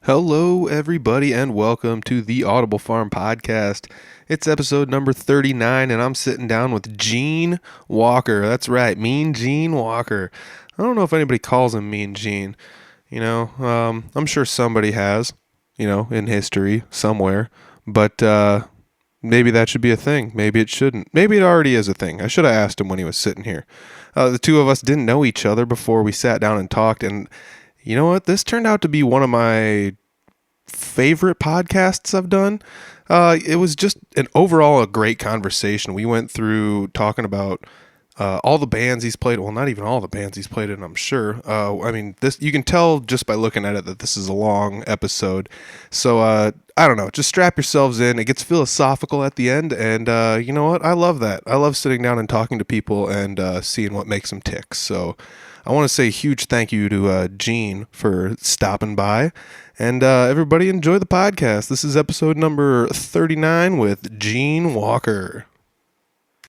Hello, everybody, and welcome to the Audible Farm podcast. It's episode number 39, and I'm sitting down with Gene Walker. That's right, Mean Gene Walker. I don't know if anybody calls him Mean Gene. I'm sure somebody has, in history somewhere. But maybe that should be a thing. Maybe it shouldn't. Maybe it already is a thing. I should have asked him when he was sitting here. The two of us didn't know each other before we sat down and talked, and you know what? This turned out to be one of my favorite podcasts I've done. It was just a great conversation. We went through talking about all the bands he's played. Well, not even all the bands he's played in, I'm sure. This you can tell just by looking at it that this is a long episode. So I don't know. Just strap yourselves in. It gets philosophical at the end, and you know what? I love that. I love sitting down and talking to people and seeing what makes them tick. So I want to say a huge thank you to Gene for stopping by. And everybody enjoy the podcast. This is episode number 39 with Gene Walker.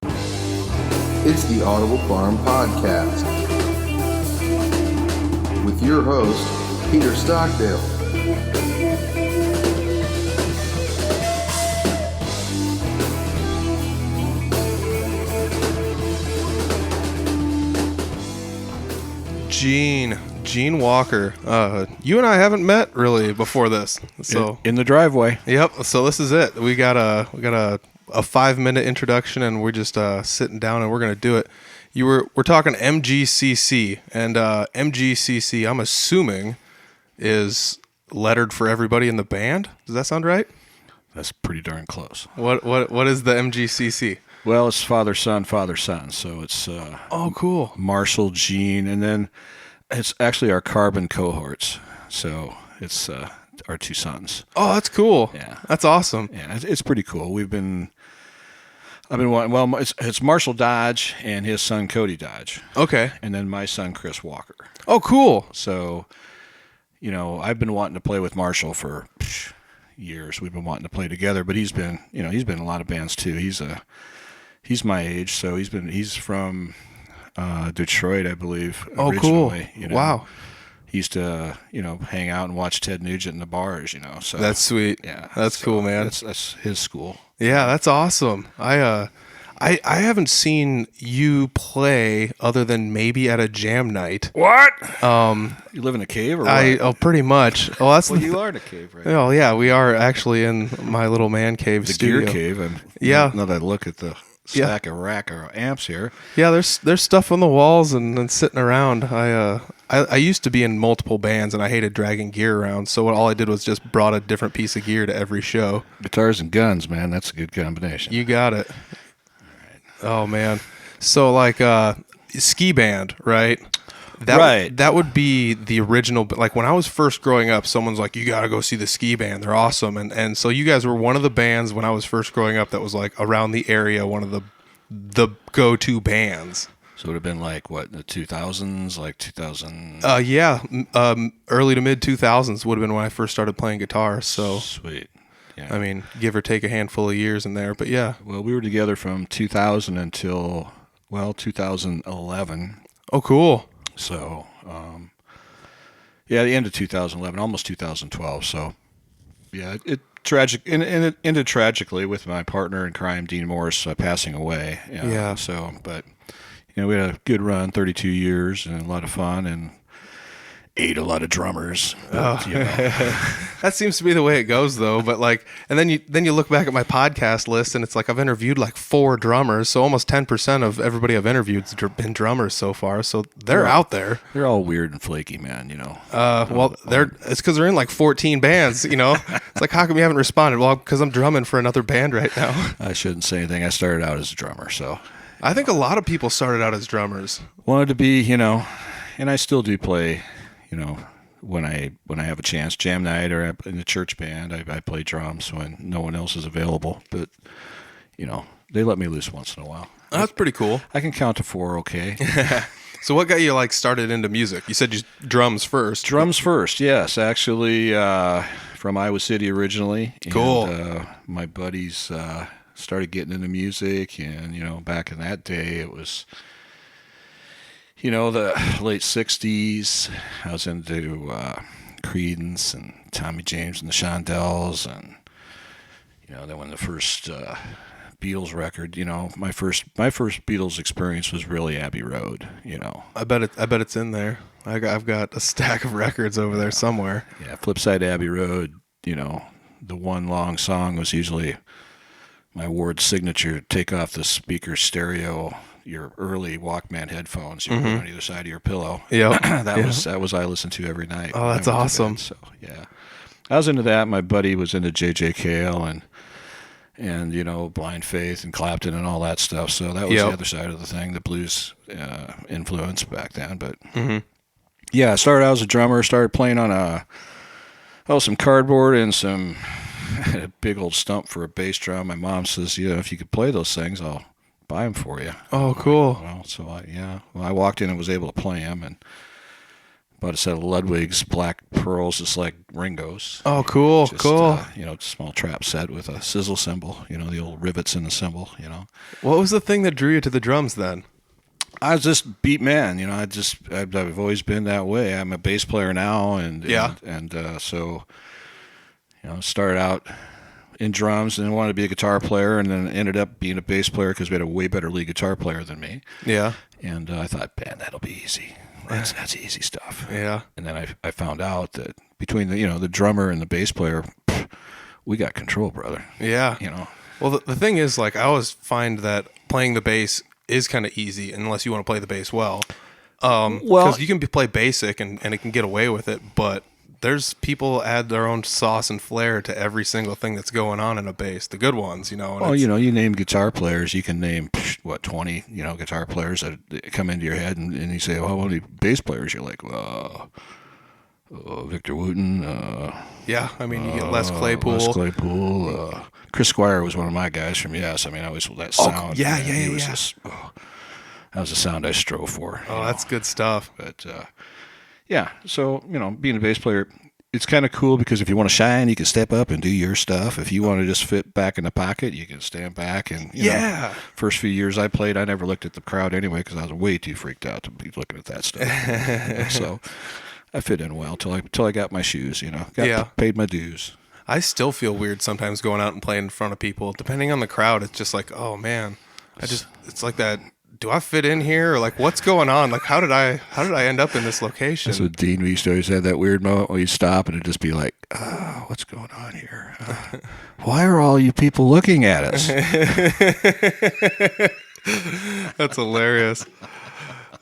It's the Audible Farm podcast with your host, Peter Stockdale. Gene Walker. You and I haven't met really before this. So in the driveway. Yep. So this is it. We got a 5-minute introduction, and we're just sitting down, and we're gonna do it. We're talking MGCC, and MGCC, I'm assuming, is lettered for everybody in the band. Does that sound right? That's pretty darn close. What is the MGCC? Well, it's father son. So it's oh, cool. Marshall, Gene, and then it's actually our carbon cohorts. So it's our two sons. Oh, that's cool. Yeah, that's awesome. Yeah, it's pretty cool. I've been it's Marshall Dodge and his son Cody Dodge. Okay. And then my son Chris Walker. Oh, cool. So, I've been wanting to play with Marshall for years. We've been wanting to play together, but he's been in a lot of bands too. He's my age, so he's from Detroit, I believe. Oh, cool. Wow. He used to, hang out and watch Ted Nugent in the bars, So that's sweet. Yeah, that's cool, man. That's his school. Yeah, that's awesome. I haven't seen you play other than maybe at a jam night. What? You live in a cave, or what? Pretty much. Well, that's you are in a cave, right? Oh, yeah, we are actually in my little man cave studio. The gear cave. Yeah. Now that I look at the stack of rack or amps here. Yeah, there's stuff on the walls and sitting around. I used to be in multiple bands, and I hated dragging gear around, so all I did was just brought a different piece of gear to every show. Guitars and guns, man, that's a good combination. You got it. All right. Oh, man. So, ski band, right? That would be the original. Like, when I was first growing up, someone's like, you got to go see the ski band. They're awesome. And so you guys were one of the bands when I was first growing up that was, around the area, one of the go-to bands. So it would have been in the 2000s, 2000? Yeah. Early to mid-2000s would have been when I first started playing guitar. So sweet. Yeah. Give or take a handful of years in there, but yeah. Well, we were together from 2000 until, 2011. Oh, cool. So, the end of 2011, almost 2012. So, yeah, it tragic, and it ended tragically with my partner in crime, Dean Morris, passing away. Yeah. So, but we had a good run, 32 years, and a lot of fun, and ate a lot of drummers. But, That seems to be the way it goes, though. But and then you look back at my podcast list, and it's I've interviewed 4 drummers, so almost 10% of everybody I've interviewed's been drummers so far. So they're out there. They're all weird and flaky, man. It's because they're in 14 bands. It's how come you haven't responded? Well, because I'm drumming for another band right now. I shouldn't say anything. I started out as a drummer, so. I think a lot of people started out as drummers. Wanted to be, and I still do play, when I have a chance, jam night or in the church band, I play drums when no one else is available. But, they let me loose once in a while. That's pretty cool. I can count to 4, okay. So what got you started into music? You said drums first. Drums first, yes. Actually, from Iowa City originally. Cool. And, my buddies started getting into music, and back in that day it was the late 60s. I was into Creedence and Tommy James and the Shondells, and then when the first Beatles record, my first Beatles experience was really Abbey Road. I bet it's in there. I've got a stack of records over there somewhere. Yeah, Flipside Abbey Road. The one long song was usually my Ward's signature. Take off the speaker stereo, your early Walkman headphones you put on either side of your pillow. Yep. that was I listened to every night. Oh, that's awesome. So yeah, I was into that. My buddy was into J.J. Cale and Blind Faith and Clapton and all that stuff. So that was the other side of the thing, the blues influence back then. But yeah, I started out as a drummer. Started playing on some cardboard and some a big old stump for a bass drum. My mom says, if you could play those things, I'll buy them for you. Oh, cool. So I walked in and was able to play them, and bought a set of Ludwig's Black Pearls, just like Ringo's. Oh, cool, cool. Small trap set with a sizzle cymbal, the old rivets in the cymbal, What was the thing that drew you to the drums then? I was just beat man, I've always been that way. I'm a bass player now, and so started out in drums and wanted to be a guitar player, and then ended up being a bass player because we had a way better lead guitar player than me. Yeah. And I thought, man, that'll be easy. That's easy stuff. Yeah. And then I found out that between the drummer and the bass player, we got control, brother. Yeah. Well, the thing is, I always find that playing the bass is kind of easy unless you want to play the bass well. Because you can play basic and it can get away with it, but there's people add their own sauce and flair to every single thing that's going on in a bass. The good ones, you name guitar players, you can name 20, guitar players that come into your head, and you say, how many bass players? You're like, Victor Wooten. Yeah, I mean, you get Les Claypool. Chris Squire was one of my guys from Yes. I mean, I always that sound. He was just, that was the sound I strove for. Oh, that's good stuff. But yeah, so being a bass player, it's kind of cool because if you want to shine, you can step up and do your stuff. If you want to just fit back in the pocket, you can stand back. And first few years I played, I never looked at the crowd anyway because I was way too freaked out to be looking at that stuff. So I fit in well till I got my shoes. Paid my dues. I still feel weird sometimes going out and playing in front of people. Depending on the crowd, it's just like, oh man, it's like that. Do I fit in here, or what's going on? How did I end up in this location? That's what Dean used to always have, that weird moment where you stop and it'd just be like, what's going on here? Why are all you people looking at us? That's hilarious.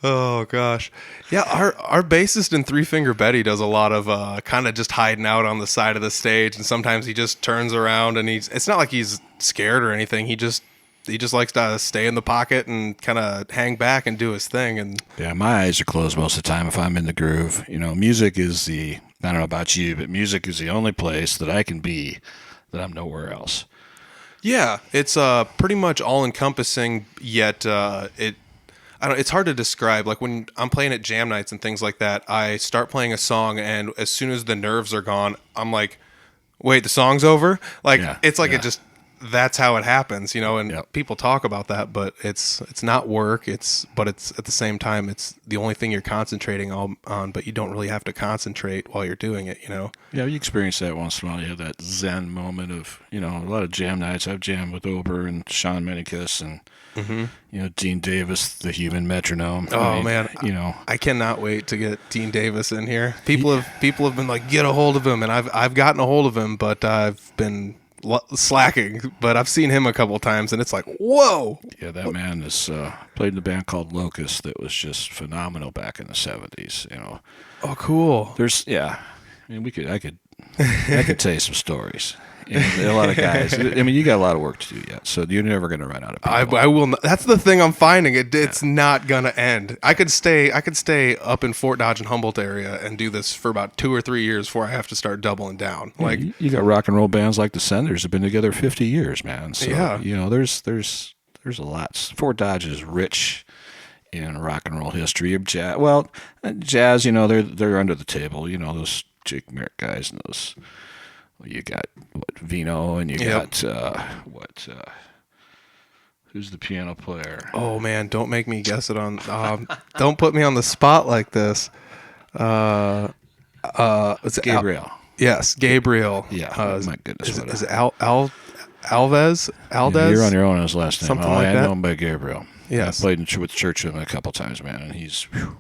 Oh gosh. Yeah, our bassist in Three Finger Betty does a lot of kind of just hiding out on the side of the stage, and sometimes he just turns around and it's not like he's scared or anything. He just likes to stay in the pocket and kind of hang back and do his thing. And yeah, my eyes are closed most of the time if I'm in the groove. Music is I don't know about you, but music is the only place that I can be that I'm nowhere else. Yeah, it's pretty much all encompassing. Yet it's hard to describe. When I'm playing at jam nights and things like that, I start playing a song, and as soon as the nerves are gone, I'm like, wait, the song's over? It just. That's how it happens, and people talk about that, but it's not work. But it's at the same time, it's the only thing you're concentrating on, but you don't really have to concentrate while you're doing it, Yeah, you experience that once in a while. You have that Zen moment of, a lot of jam nights. I've jammed with Ober and Sean Menikis and, Dean Davis, the human metronome. Man, I cannot wait to get Dean Davis in here. People have been like, get a hold of him, and I've gotten a hold of him, but I've been slacking, but I've seen him a couple times, and it's like, whoa. Yeah, that man is played in a band called Locust that was just phenomenal back in the 70s. Oh, cool. I mean, I could tell you some stories. A lot of guys. I mean, you got a lot of work to do yet, so you're never going to run out of people. I will not. That's the thing I'm finding. It's not going to end. I could stay up in Fort Dodge and Humboldt area and do this for about 2 or 3 years before I have to start doubling down. You got rock and roll bands like the Senders have been together 50 years, man. So, there's a lot. Fort Dodge is rich in rock and roll history of jazz. Well, jazz, they're under the table. Those Jake Merritt guys and those. Well, you got Vino, and you got who's the piano player? Oh man, don't make me guess it on. Don't put me on the spot like this. Is it Gabriel. yes, Gabriel. Yeah, my goodness. Is it Alves? Aldez? You're on your own on his last name. Something like I that? know him by Gabriel. Yes. I played with church with him a couple times, man, and he's... Whew.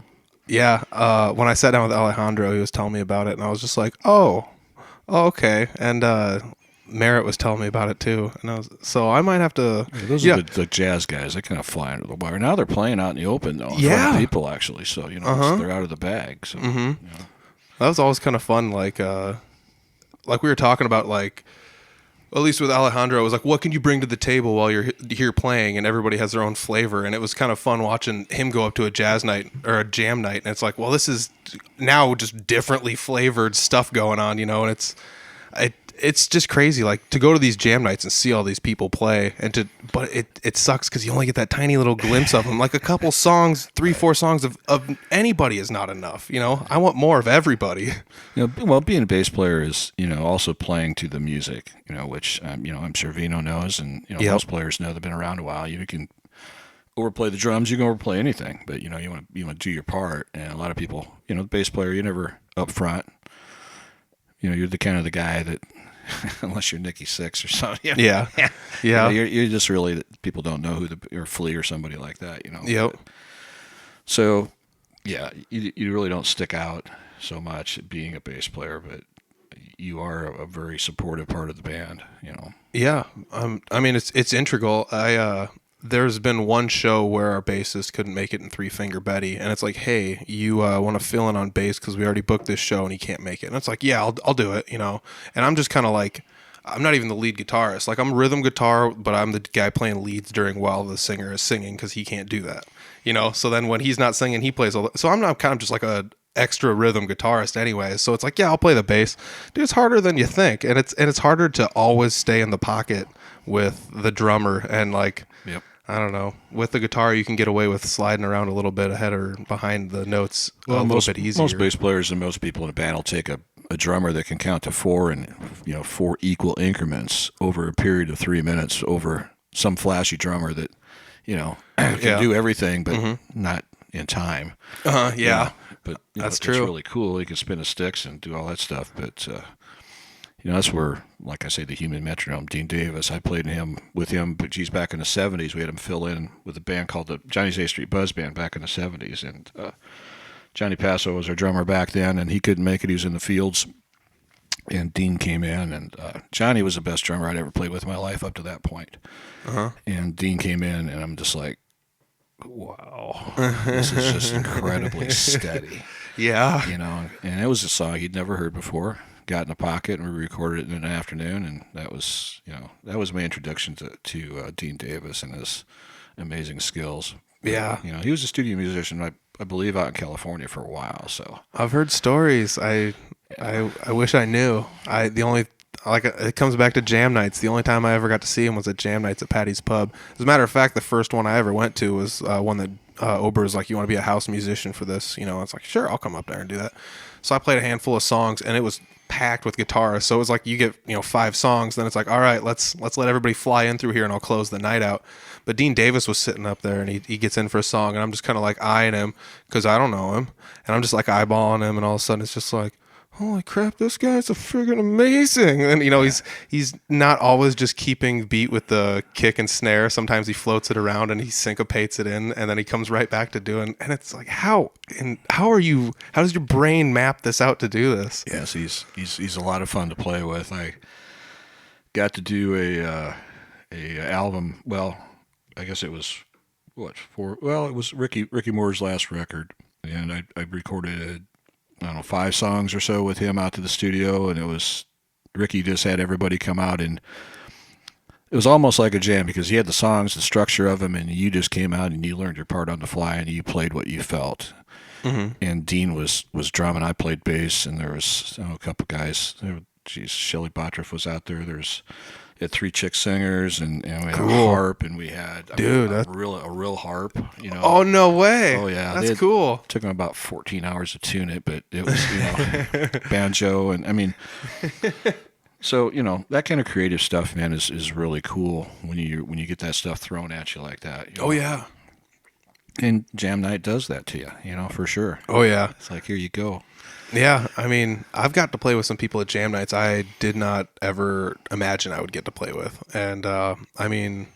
Yeah. When I sat down with Alejandro, he was telling me about it, and I was just like, oh, okay. And Merritt was telling me about it too, and so I might have to. Yeah, those are the jazz guys. They kind of fly under the wire. Now they're playing out in the open though, in front of people actually. So they're out of the bag. So that was always kind of fun. Like we were talking about, like, at least with Alejandro, it was like, what can you bring to the table while you're here playing? And everybody has their own flavor. And it was kind of fun watching him go up to a jazz night or a jam night. And it's like, well, this is now just differently flavored stuff going on, and it's just crazy, like, to go to these jam nights and see all these people play, but it sucks because you only get that tiny little glimpse of them. Like a couple songs, 3-4 songs of anybody is not enough. I want more of everybody. Well, being a bass player is also playing to the music. Which I'm sure Vino knows, and most players know. They've been around a while. You can overplay the drums, you can overplay anything, but you want to do your part. And a lot of people, the bass player, you're never up front. You're the kind of the guy that, unless you're Nikki Sixx or something. Yeah. You're just really, people don't know or Flea or somebody like that. Yep. So, yeah, you really don't stick out so much being a bass player, but you are a very supportive part of the band. Yeah. I mean, it's integral. There's been one show where our bassist couldn't make it in Three Finger Betty, and it's like, hey, you want to fill in on bass because we already booked this show and he can't make it. And it's like, yeah, I'll do it, And I'm just kind of like, I'm not even the lead guitarist. Like, I'm rhythm guitar, but I'm the guy playing leads while the singer is singing because he can't do that, So then when he's not singing, he plays all that. So I'm not kind of just like a extra rhythm guitarist anyway. So it's like, yeah, I'll play the bass. Dude, it's harder than you think, and it's harder to always stay in the pocket with the drummer and like. Yep. I don't know. With the guitar, you can get away with sliding around a little bit ahead or behind the notes a little bit easier. Most bass players and most people in a band will take a drummer that can count to 4 in 4 equal increments over a period of 3 minutes over some flashy drummer that can do everything but not in time. Yeah. But that's true. It's really cool. He can spin the sticks and do all that stuff. But that's where, like I say, the human metronome, Dean Davis, I played with him, but geez, back in the 70s, we had him fill in with a band called the Johnny's A Street Buzz Band back in the 70s. And Johnny Passo was our drummer back then, and he couldn't make it. He was in the fields. And Dean came in, and Johnny was the best drummer I'd ever played with in my life up to that point. And Dean came in, and I'm just like, wow, this is just incredibly steady. Yeah. And it was a song he'd never heard before. Got in the pocket, and we recorded it in an afternoon, and that was my introduction to Dean Davis and his amazing skills. Yeah. He was a studio musician, I believe, out in California for a while. So I've heard stories. I wish I knew. It comes back to jam nights. The only time I ever got to see him was at jam nights at Patty's Pub. As a matter of fact, the first one I ever went to was one that Ober was like, you want to be a house musician for this? It's like, sure, I'll come up there and do that. So I played a handful of songs, and it was packed with guitarists. So it was like you get 5 songs, then it's like, all right, let's let everybody fly in through here, and I'll close the night out. But Dean Davis was sitting up there, and he gets in for a song, and I'm just kind of like eyeing him because I don't know him, and I'm just like eyeballing him, and all of a sudden it's just like, holy crap, this guy's a friggin' amazing. And he's not always just keeping beat with the kick and snare. Sometimes he floats it around and he syncopates it in, and then he comes right back to doing. And it's like, how does your brain map this out to do this? Yes, he's a lot of fun to play with. I got to do a album. Well, I guess it was it was Ricky Moore's last record, and I recorded 5 songs or so with him out to the studio, and it was Ricky just had everybody come out, and it was almost like a jam because he had the songs, the structure of them, and you just came out and you learned your part on the fly and you played what you felt. And Dean was drumming, I played bass, and there was a couple guys. Shelly Bottriff was out there. Had 3 chick singers, and we had a harp, and we had a real harp. Oh, no way! Oh yeah, that's cool. Took them about 14 hours to tune it, but it was banjo, and I mean, so that kind of creative stuff, man, is really cool when you get that stuff thrown at you like that. Oh yeah, and jam night does that to you, for sure. Oh yeah, it's like, here you go. Yeah, I mean, I've got to play with some people at jam nights I did not ever imagine I would get to play with. And I mean,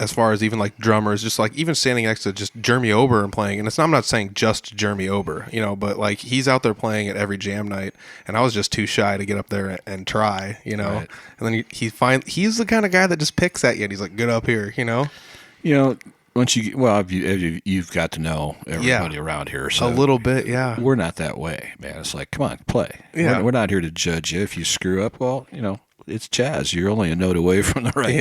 as far as even like drummers, just like even standing next to just Jeremy Ober and playing, and I'm not saying just Jeremy Ober, but like he's out there playing at every jam night, and I was just too shy to get up there and try, Right. and then he's the kind of guy that just picks at you, and he's like, "Get up here." Once you've got to know everybody around here, so A little bit, yeah. we're not that way, man. It's like, come on, play. Yeah. We're not here to judge you if you screw up. Well, it's jazz. You're only a note away from the right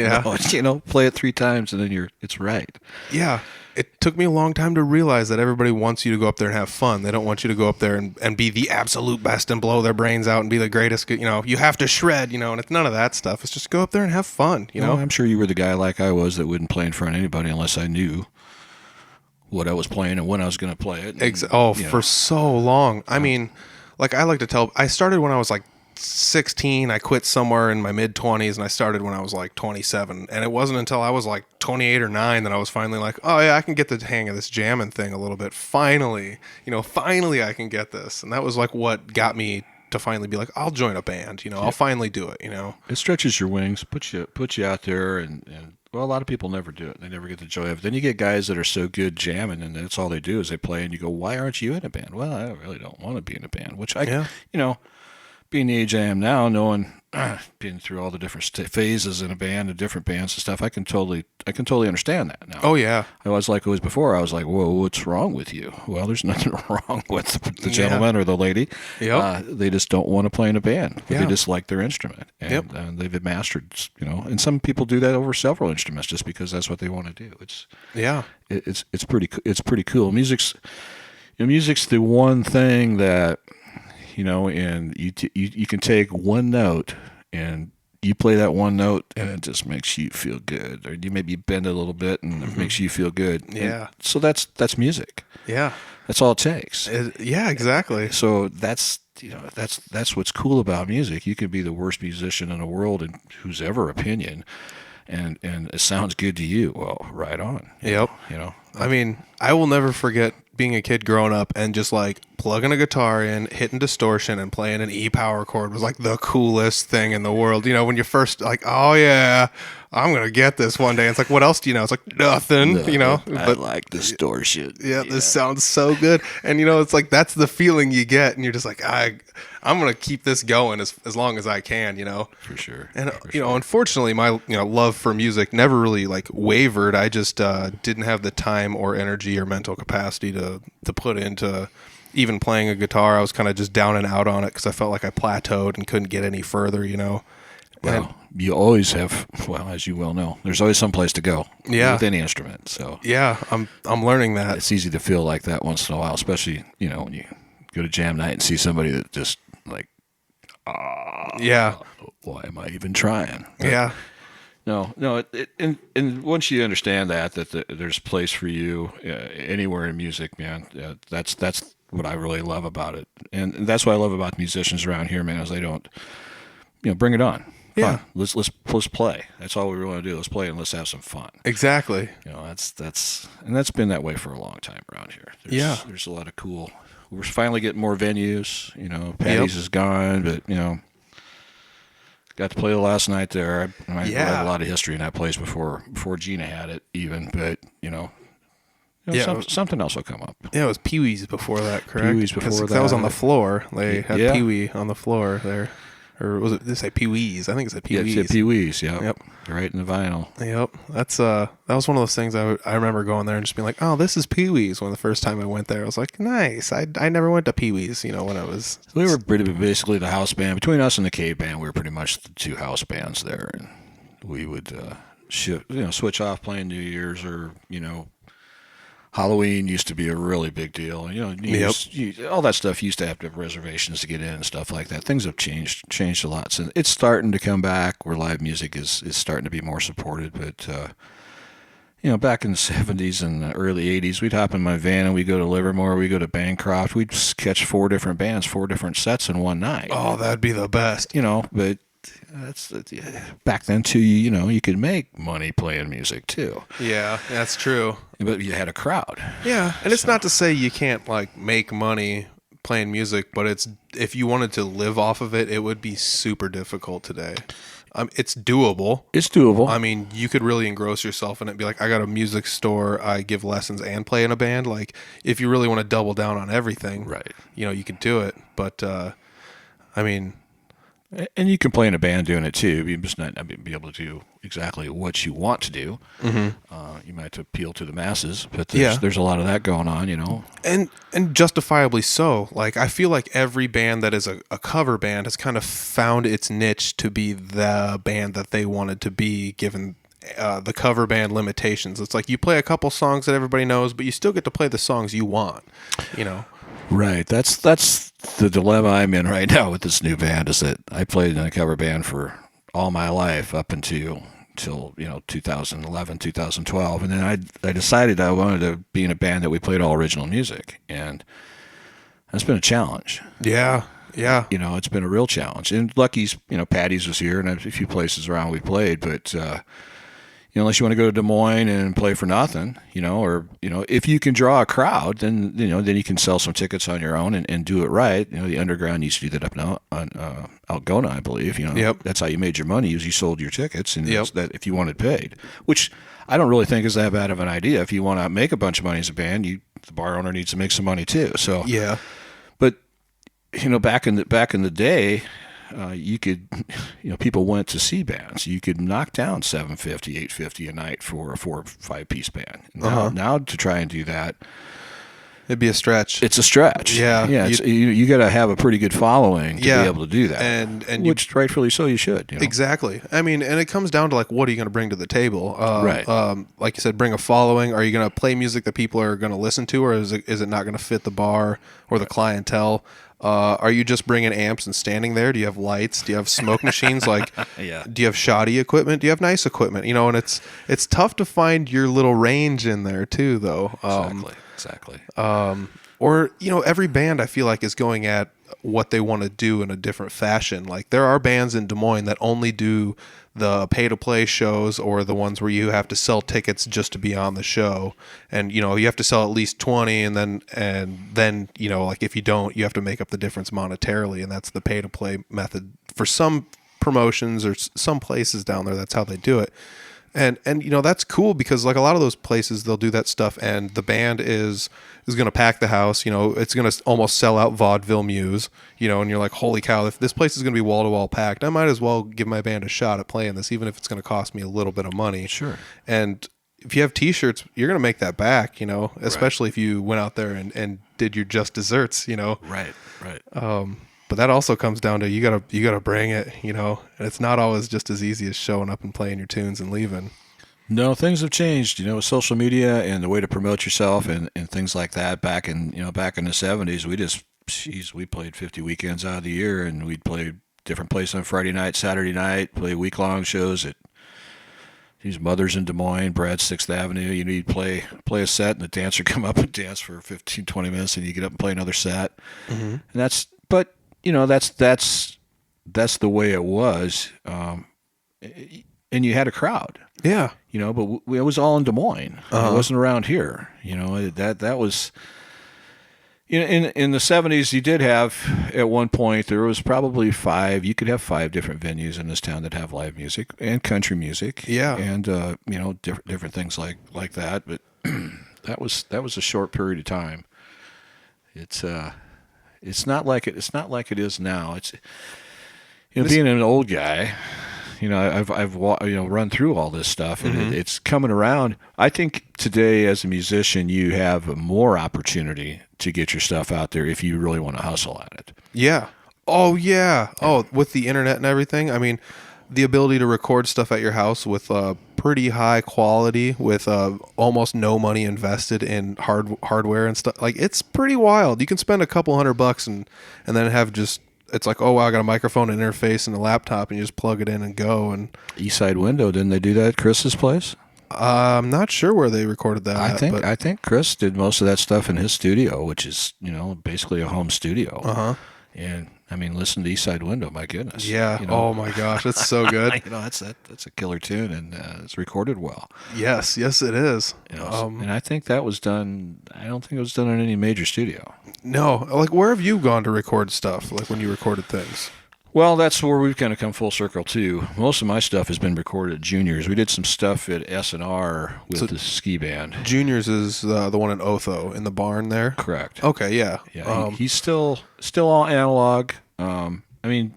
note. Play it 3 times and then it's right. Yeah. It took me a long time to realize that everybody wants you to go up there and have fun. They don't want you to go up there and be the absolute best and blow their brains out and be the greatest. You have to shred, and it's none of that stuff. It's just go up there and have fun, Well, I'm sure you were the guy like I was that wouldn't play in front of anybody unless I knew what I was playing and when I was going to play it. For so long. I mean, like I like to tell, I started when I was like 16. I quit somewhere in my mid 20s, and I started when I was like 27. And it wasn't until I was like 28 or 9 that I was finally like, oh yeah, I can get the hang of this jamming thing a little bit. Finally, finally I can get this. And that was like what got me to finally be like, I'll join a band. I'll finally do it. It stretches your wings, puts you out there, and well, a lot of people never do it. They never get the joy of it. Then you get guys that are so good jamming, and that's all they do is they play, and you go, why aren't you in a band? Well, I really don't want to be in a band, which being the age I am now, knowing, being through all the different phases in a band and different bands and stuff, I can totally understand that now. Oh yeah. I was like it was before. I was like, whoa, what's wrong with you? Well, there's nothing wrong with the gentleman or the lady. Yep. They just don't want to play in a band. Yeah. They just like their instrument. And they've mastered, and some people do that over several instruments just because that's what they want to do. It's pretty cool. Music's the one thing that, and you can take one note and you play that one note and it just makes you feel good, or you maybe bend it a little bit and it makes you feel good. Yeah. And so that's music. Yeah. That's all it takes. Yeah, exactly. So that's what's cool about music. You can be the worst musician in the world in whose ever opinion, and it sounds good to you. Well, right on. Yep. I mean, I will never forget being a kid growing up and just like plugging a guitar in, hitting distortion, and playing an E power chord was like the coolest thing in the world. When you first like, oh yeah, I'm gonna get this one day. It's like, what else do you know? It's like nothing. I like distortion. Yeah, this sounds so good. And it's like that's the feeling you get, and you're just like, I'm gonna keep this going as long as I can. For sure. And unfortunately, my love for music never really like wavered. I just didn't have the time or energy or mental capacity to put into even playing a guitar. I was kind of just down and out on it because I felt like I plateaued and couldn't get any further. Well, you always have. Well, as you well know, there's always some place to go. Yeah. With any instrument. So yeah, I'm learning that. It's easy to feel like that once in a while, especially when you go to jam night and see somebody that just like, yeah, why am I even trying? Yeah. No. And once you understand that there's a place for you anywhere in music, man, that's what I really love about it, and that's what I love about musicians around here, man. Is they don't, bring it on. Yeah. Fun. Let's play. That's all we really want to do. Let's play and let's have some fun. Exactly. That's been that way for a long time around here. There's a lot of cool. We're finally getting more venues. Patty's is gone, but got to play last night there. I have a lot of history in that place before Gina had it even, but something else will come up. Yeah, it was Pee Wee's before that, correct? Pee Wee's before that. That was on the floor. They had Yeah. Pee Wee on the floor there. Or was it, did they say Pee Wee's? I think it said Pee Wee's. Yeah, Pee Wee's, yeah. Yep. Right in the vinyl. Yep. That was one of those things I remember going there and just being like, oh, this is Pee Wee's. When the first time I went there, I was like, nice. I never went to Pee Wee's, when I was... We were basically the house band. Between us and the Cave Band, we were pretty much the 2 house bands there. And we would switch off playing New Year's or, Halloween used to be a really big deal. All that stuff used to have to have reservations to get in and stuff like that. Things have changed a lot. So it's starting to come back where live music is starting to be more supported. But, back in the 70s and the early 80s, we'd hop in my van and we'd go to Livermore, we'd go to Bancroft. We'd catch 4 different bands, 4 different sets in one night. Oh, that'd be the best. But... back then too, you could make money playing music too. Yeah, that's true. But you had a crowd. Yeah, and it's not to say you can't like make money playing music, but if you wanted to live off of it, it would be super difficult today. It's doable. It's doable. I mean, you could really engross yourself in it. Be like, I got a music store. I give lessons and play in a band. Like, if you really want to double down on everything, Right. You could do it. But I mean, and you can play in a band doing it too. You just not be able to do exactly what you want to do. You might appeal to the masses, but there's a lot of that going on, And justifiably so. Like, I feel like every band that is a cover band has kind of found its niche to be the band that they wanted to be, given the cover band limitations. It's like you play a couple songs that everybody knows, but you still get to play the songs you want, Right. That's the dilemma I'm in right now with this new band, is that I played in a cover band for all my life up until 2011, 2012, and then I decided I wanted to be in a band that we played all original music, and that's been a challenge. Yeah. It's been a real challenge. And Lucky's, Patty's was here, and a few places around we played, but unless you want to go to Des Moines and play for nothing, or if you can draw a crowd, then then you can sell some tickets on your own and do it right. The Underground used to do that up on Algona, I believe. Yep. That's how you made your money, is you sold your tickets, and that if you wanted paid, which I don't really think is that bad of an idea. If you want to make a bunch of money as a band, the bar owner needs to make some money too. So yeah, but back in the day. You could, people went to see bands. You could knock down $750, $850 a night for a 4 or 5 piece band. Now to try and do that, it'd be a stretch. It's a stretch. Yeah. You got to have a pretty good following to be able to do that. And which rightfully so you should. Exactly. I mean, and it comes down to, like, what are you going to bring to the table? Right. Like you said, bring a following. Are you going to play music that people are going to listen to, or is it not going to fit the bar or the clientele? Are you just bringing amps and standing there? Do you have lights? Do you have smoke machines? Like, do you have shoddy equipment? Do you have nice equipment? And it's tough to find your little range in there too, though. Exactly. Or every band, I feel like, is going at what they want to do in a different fashion. Like, there are bands in Des Moines that only do the pay-to-play shows, or the ones where you have to sell tickets just to be on the show, and you have to sell at least 20, and then like, if you don't, you have to make up the difference monetarily, and that's the pay-to-play method for some promotions or some places down there. That's how they do it. And that's cool, because, like, a lot of those places, they'll do that stuff, and the band is going to pack the house. It's going to almost sell out Vaudeville Muse. And you're like, holy cow, if this place is going to be wall to wall packed, I might as well give my band a shot at playing this, even if it's going to cost me a little bit of money. Sure. And if you have T-shirts, you're going to make that back. Especially if you went out there and did your just desserts. Right. But that also comes down to you gotta bring it, and it's not always just as easy as showing up and playing your tunes and leaving. No, things have changed, with social media and the way to promote yourself and things like that. Back in the 70s, we played 50 weekends out of the year, and we'd play different places on Friday night, Saturday night, play week-long shows at these Mothers in Des Moines, Brad 6th Avenue. You'd play a set, and the dancer would come up and dance for 15, 20 minutes, and you get up and play another set. Mm-hmm. And that's the way it was, and you had a crowd. Yeah, but it was all in Des Moines. It wasn't around here. That was in the 70s. You did have, at one point, there was probably 5. You could have 5 different venues in this town that have live music and country music. Yeah, and different things like that. But that was a short period of time. It's not like it is now. It's being an old guy. I've run through all this stuff, and it's coming around. I think today, as a musician, you have more opportunity to get your stuff out there if you really want to hustle at it. Yeah. Oh yeah. Oh, with the internet and everything. I mean, the ability to record stuff at your house with pretty high quality, with almost no money invested in hardware and stuff. Like, it's pretty wild. You can spend a couple $100 and then have just, it's like, oh wow, I got a microphone, an interface, and a laptop, and you just plug it in and go. And Eastside Window, didn't they do that at Chris's place? I'm not sure where they recorded that. I think Chris did most of that stuff in his studio, which is basically a home studio. And I mean, listen to Eastside Window. My goodness. Yeah. Oh my gosh, it's so good. That's a killer tune, and it's recorded well. Yes, it is. And I think that was done. I don't think it was done in any major studio. No, like where have you gone to record stuff? Like when you recorded things? Well, that's where we've kind of come full circle too. Most of my stuff has been recorded at Juniors. We did some stuff at S&R with the ski band. Juniors is the one in Otho in the barn there. Correct. Okay, yeah. Yeah, he's still all analog. I mean,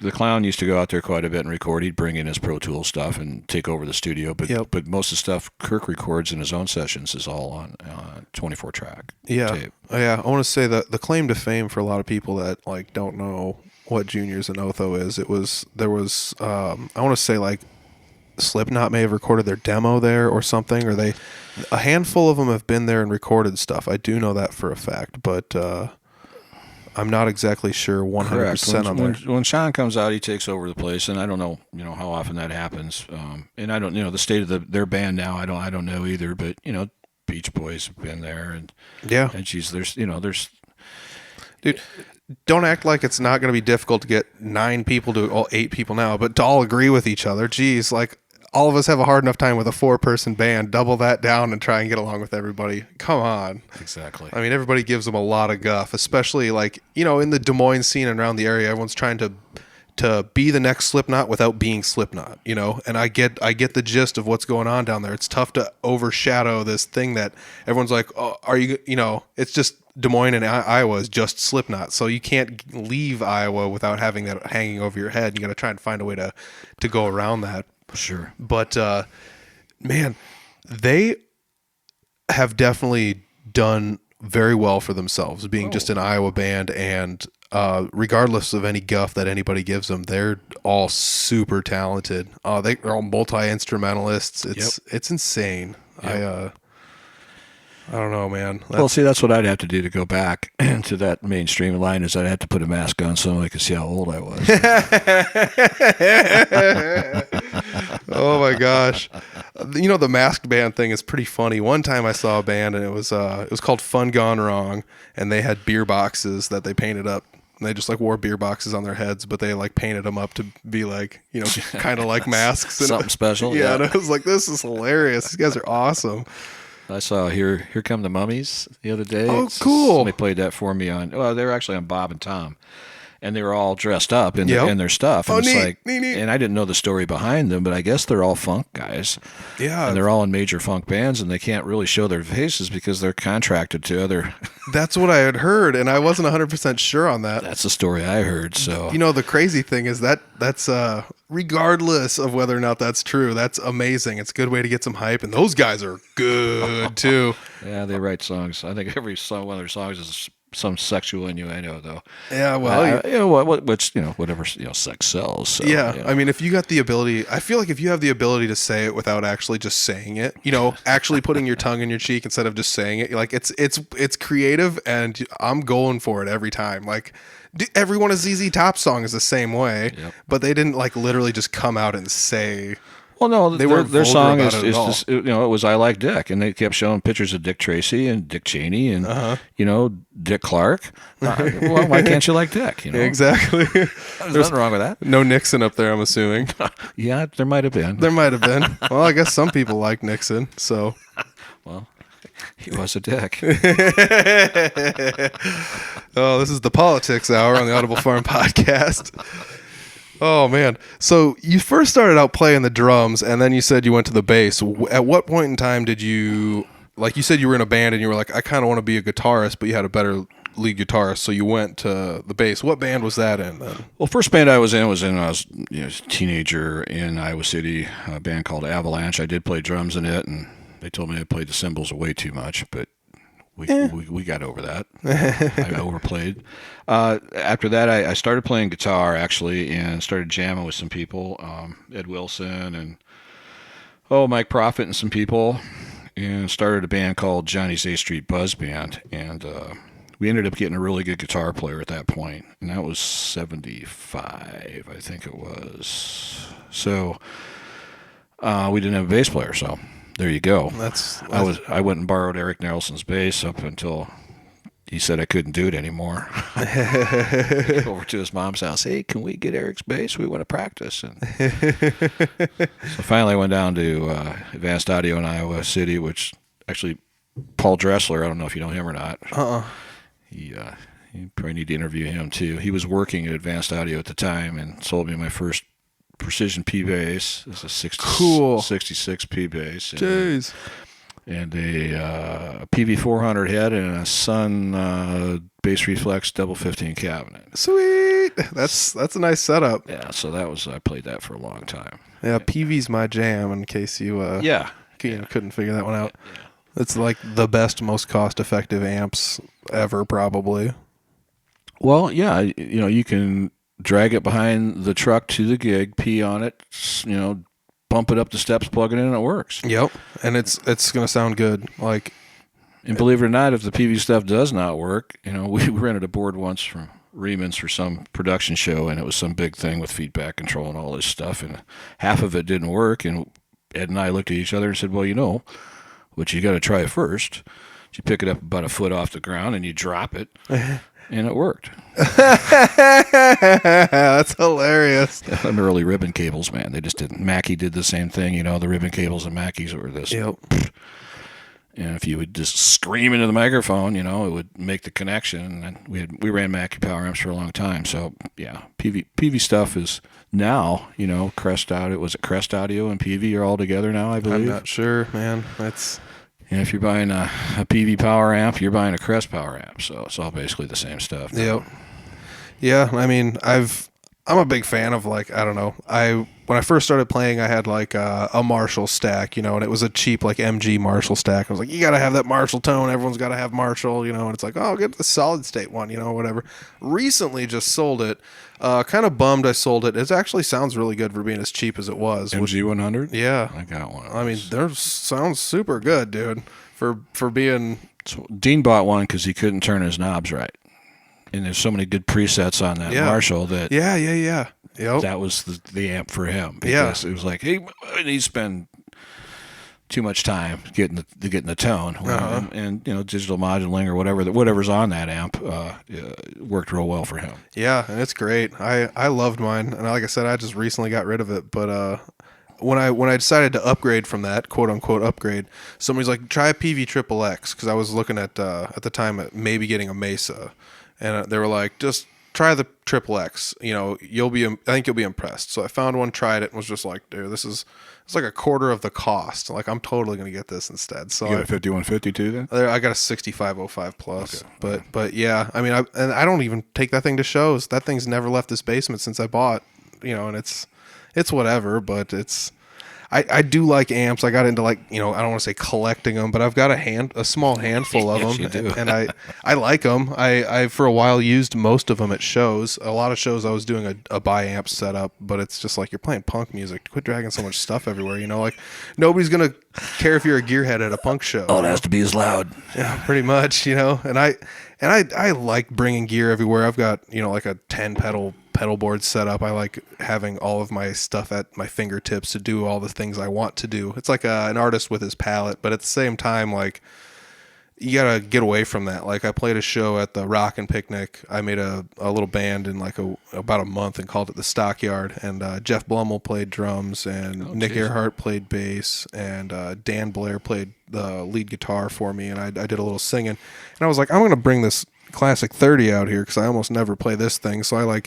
the clown used to go out there quite a bit and record. He'd bring in his Pro Tools stuff and take over the studio. But most of the stuff Kirk records in his own sessions is all on 24 track tape. Yeah. I want to say that the claim to fame for a lot of people that like don't know what Juniors and Otho is, there was I want to say like Slipknot may have recorded their demo there or something, or a handful of them have been there and recorded stuff. I do know that for a fact, but I'm not exactly sure 100% on that. When Sean comes out, he takes over the place, and I don't know, how often that happens. And I don't, the state of their band now. I don't know either. But Beach Boys have been there, and yeah, and geez, there's. Dude, don't act like it's not going to be difficult to get 9 people to all 8 people now, but to all agree with each other. Geez, like all of us have a hard enough time with a 4-person band. Double that down and try and get along with everybody. Come on. Exactly. I mean, everybody gives them a lot of guff, especially like, in the Des Moines scene and around the area, everyone's trying to be the next Slipknot without being Slipknot, and I get the gist of what's going on down there. It's tough to overshadow this thing that everyone's like, oh, are you, it's just Des Moines and Iowa is just Slipknot. So you can't leave Iowa without having that hanging over your head. You got to try and find a way to go around that. Sure. But, man, they have definitely done very well for themselves being just an Iowa band, and regardless of any guff that anybody gives them, they're all super talented. They're all multi-instrumentalists. It's insane. Yep. I don't know, man. Well, see, that's what I'd have to do to go back to that mainstream line is I'd have to put a mask on so I could see how old I was. Oh my gosh. The masked band thing is pretty funny. One time I saw a band and it was called Fun Gone Wrong, and they had beer boxes that they painted up. And they just like wore beer boxes on their heads, but they like painted them up to be like, kind of like masks. And, something special. Yeah, and I was like, this is hilarious. These guys are awesome. I saw Here Come the Mummies the other day. Oh, cool. They played that for me they were actually on Bob and Tom. And they were all dressed up in their stuff. And neat. And I didn't know the story behind them, but I guess they're all funk guys. Yeah. And they're all in major funk bands, and they can't really show their faces because they're contracted to other. That's what I had heard, and I wasn't 100% sure on that. That's the story I heard. So the crazy thing is that's regardless of whether or not that's true, that's amazing. It's a good way to get some hype, and those guys are good too. Yeah, they write songs. I think every song, one of their songs is some sexual innuendo, though. Yeah, well, whatever sex sells. So, yeah, I mean, if you got the ability, I feel like if you have the ability to say it without actually just saying it, actually putting your tongue in your cheek instead of just saying it, like it's creative, and I'm going for it every time. Like every one of ZZ Top's song is the same way, but they didn't like literally just come out and say. Well, no, their song is just, it was I Like Dick, and they kept showing pictures of Dick Tracy and Dick Cheney and Dick Clark. Well, why can't you like Dick? Exactly. There's nothing wrong with that. No Nixon up there, I'm assuming. Yeah, there might have been. Well, I guess some people like Nixon, so. Well, he was a dick. Oh, this is the Politics Hour on the Audible Farm podcast. Oh, man. So you first started out playing the drums, and then you said you went to the bass. At what point in time did you, like you said you were in a band, and you were like, I kind of want to be a guitarist, but you had a better lead guitarist, so you went to the bass. What band was that in then? Well, first band I was in was I was a teenager in Iowa City, a band called Avalanche. I did play drums in it, and they told me I played the cymbals way too much, but we got over that. I overplayed. After that, I started playing guitar, actually, and started jamming with some people, Ed Wilson and Mike Prophet and some people, and started a band called Johnny's A Street Buzz Band, and we ended up getting a really good guitar player at that point, and that was 75, I think it was. So we didn't have a bass player, so there you go. I went and borrowed Eric Nelson's bass up until he said I couldn't do it anymore. Over to his mom's house. Hey, can we get Eric's bass? We want to practice. And so finally I went down to Advanced Audio in Iowa City, which actually Paul Dressler. I don't know if you know him or not. Uh-uh. You probably need to interview him too. He was working at Advanced Audio at the time and sold me my first precision P bass. It's a 66 P bass. Jeez. And a PV400 head and a Sun bass reflex double 15 cabinet. Sweet. That's a nice setup. Yeah, so I played that for a long time. Yeah, PV's my jam. In case you couldn't figure that one out. Yeah. It's like the best, most cost-effective amps ever, probably. Well, yeah, you can drag it behind the truck to the gig, pee on it, bump it up the steps, plug it in, and it works. Yep, and it's going to sound good. And believe it or not, if the PV stuff does not work, we rented a board once from Reman's for some production show, and it was some big thing with feedback control and all this stuff, and half of it didn't work, and Ed and I looked at each other and said, well, what you got to try first. You pick it up about a foot off the ground, and you drop it. And it worked. That's hilarious. And early ribbon cables, man, they just didn't. Mackie did the same thing, the ribbon cables and Mackies were this. Yep. And if you would just scream into the microphone, it would make the connection. And we ran Mackie power amps for a long time. So yeah, PV stuff is now, Crest Audio. Was it Crest Audio and PV are all together now? I believe. I'm not sure, man. That's. And if you're buying a PV power amp, you're buying a Crest power amp. So it's all basically the same stuff. Yep. Yeah, I mean, I'm a big fan of I don't know. When I first started playing, I had a Marshall stack, and it was a cheap MG Marshall stack. I was like, you got to have that Marshall tone. Everyone's got to have Marshall, and it's like, oh, I'll get the solid state one, whatever. Recently just sold it. Kind of bummed I sold it. It actually sounds really good for being as cheap as it was. MG 100? Yeah. I got one. I mean, theirs sounds super good, dude, for being... So Dean bought one because he couldn't turn his knobs right. And there's so many good presets on that Marshall that yeah. Yep. That was the amp for him. Because it was like, hey, he spend too much time getting the tone. And digital modeling or whatever's on that amp worked real well for him. Yeah, and it's great. I loved mine, and like I said, I just recently got rid of it. But when I decided to upgrade from that, quote unquote upgrade, somebody's like, try a PV Triple X, because I was looking at the time at maybe getting a Mesa. And they were like, just try the Triple X. I think you'll be impressed. So I found one, tried it, and was just like, dude, it's like a quarter of the cost. I'm totally going to get this instead. So you got a 5152 then? I got a 6505 plus. Okay. But yeah, I mean, I don't even take that thing to shows. That thing's never left this basement since I bought, and it's whatever, but it's... I do like amps. I got into I don't want to say collecting them, but I've got a small handful of them, you do. and I like them. I for a while used most of them at shows. A lot of shows I was doing a buy amp setup, but it's just you're playing punk music. Quit dragging so much stuff everywhere. Nobody's gonna care if you're a gearhead at a punk show. Oh, it has to be as loud. Yeah, pretty much. And I like bringing gear everywhere. I've got a 10 pedal board set up. I like having all of my stuff at my fingertips to do all the things I want to do. It's like an artist with his palette, but at the same time, you gotta get away from that. I played a show at the Rock and Picnic. I made a little band in about a month and called it the Stockyard. And Jeff Blummel played drums, and Nick Earhart played bass, and Dan Blair played the lead guitar for me. And I did a little singing. And I was like, I'm gonna bring this Classic 30 out here because I almost never play this thing. So I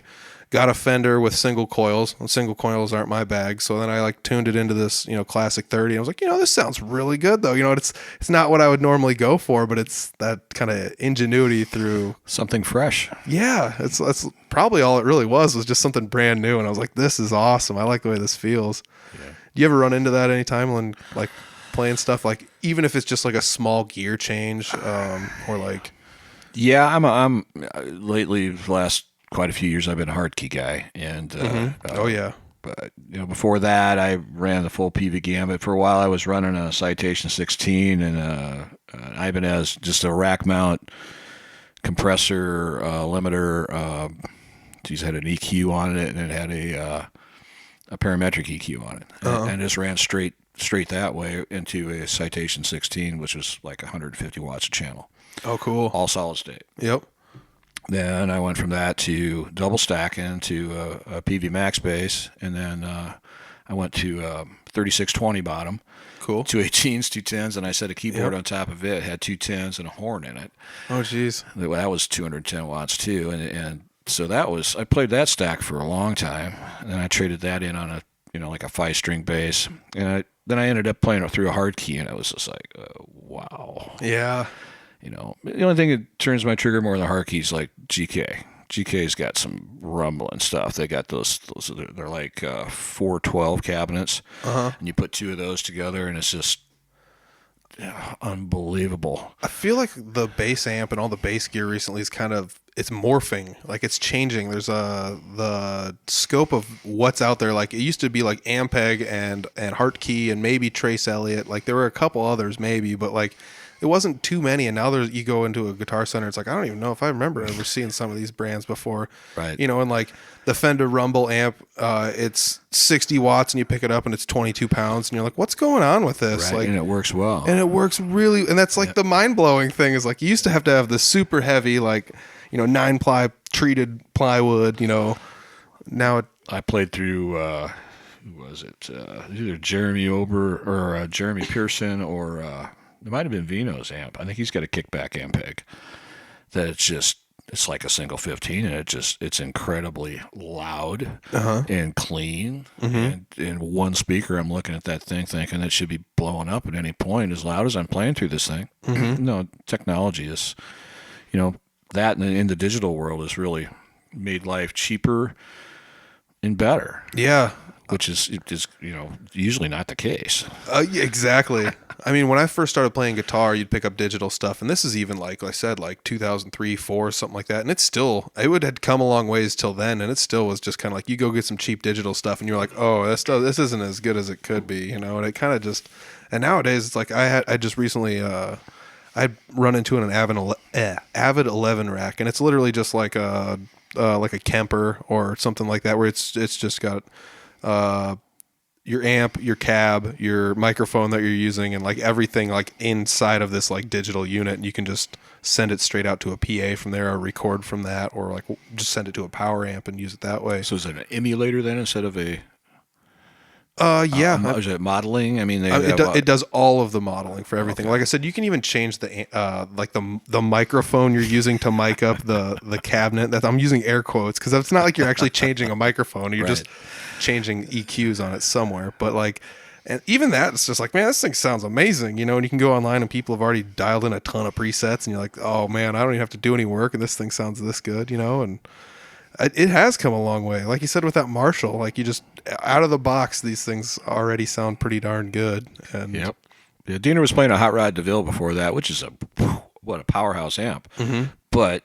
got a Fender with single coils, and single coils aren't my bag. So then I tuned it into this, Classic 30. And I was like, this sounds really good though. It's not what I would normally go for, but it's that kind of ingenuity through something fresh. Yeah. That's probably all it really was just something brand new. And I was like, this is awesome. I like the way this feels. Yeah. Do you ever run into that anytime when playing stuff, even if it's just a small gear change, or Yeah, I'm lately, the last quite a few years, I've been a hard key guy, and oh yeah. But before that, I ran the full PV gambit. For a while, I was running a Citation 16 and an Ibanez, just a rack mount compressor limiter. It had an EQ on it, and it had a parametric EQ on it, and just ran straight that way into a Citation 16, which was 150 watts a channel. Oh, cool. All solid state. Yep. Then I went from that to double stacking to a PV Max bass, and then I went to 3620 bottom. Cool. 218s, 210s, and I set a keyboard on top of it. It had 210s and a horn in it. Oh, jeez. That was 210 watts too, and so I played that stack for a long time, and then I traded that in on a like a 5-string bass, and then I ended up playing it through a hard key, and I was just like, wow. Yeah. The only thing that turns my trigger more than the hard key is like GK. GK's got some rumbling stuff. They got those they're like 412 cabinets, and you put two of those together, and it's just unbelievable. I feel like the bass amp and all the bass gear recently is it's morphing, like it's changing. There's the scope of what's out there. Like it used to be like Ampeg and Hartkey and maybe Trace Elliott. Like there were a couple others maybe, but like it wasn't too many. And now you go into a Guitar Center, it's like I don't even know if I remember ever seeing some of these brands before. Right. And like the Fender Rumble amp, it's 60 watts and you pick it up and it's 22 pounds and you're like, what's going on with this? Right. Like, and it works well. And it works really, and that's like the mind blowing thing is like you used to have the super heavy, like, 9-ply treated plywood, now I played through, who was it? Either Jeremy Ober or Jeremy Pearson or it might have been Vino's amp. I think he's got a kickback Ampeg that it's like a single 15 and it's incredibly loud and clean. And one speaker, I'm looking at that thing thinking it should be blowing up at any point as loud as I'm playing through this thing. No, technology is, that in the digital world has really made life cheaper and better. Yeah. Which is usually not the case. Yeah, exactly. I mean, when I first started playing guitar, you'd pick up digital stuff, and this is even like I said, like 2003, 4, something like that. And it had come a long ways till then, and it still was just kind of like you go get some cheap digital stuff, and you're like, oh, this isn't as good as it could be, And it kind of just, and nowadays it's like I just recently I'd run into an Avid 11 rack, and it's literally just like a Kemper or something like that, where it's just got your amp, your cab, your microphone that you're using, and like everything like inside of this like digital unit, and you can just send it straight out to a PA from there or record from that, or like just send it to a power amp and use it that way. So is it an emulator then instead of a yeah. Is it modeling? I mean, it does all of the modeling for everything. Okay. Like I said, you can even change the microphone you're using to mic up the cabinet. That I'm using air quotes because it's not like you're actually changing a microphone. You're just changing EQs on it somewhere. But like, and even that, it's just like, man, this thing sounds amazing, And you can go online and people have already dialed in a ton of presets, and you're like, oh man, I don't even have to do any work, and this thing sounds this good, And it has come a long way. Like you said with that Marshall, like you just out of the box, these things already sound pretty darn good. And yep. Yeah, Diener was playing a Hot Rod DeVille before that, which is a powerhouse amp. But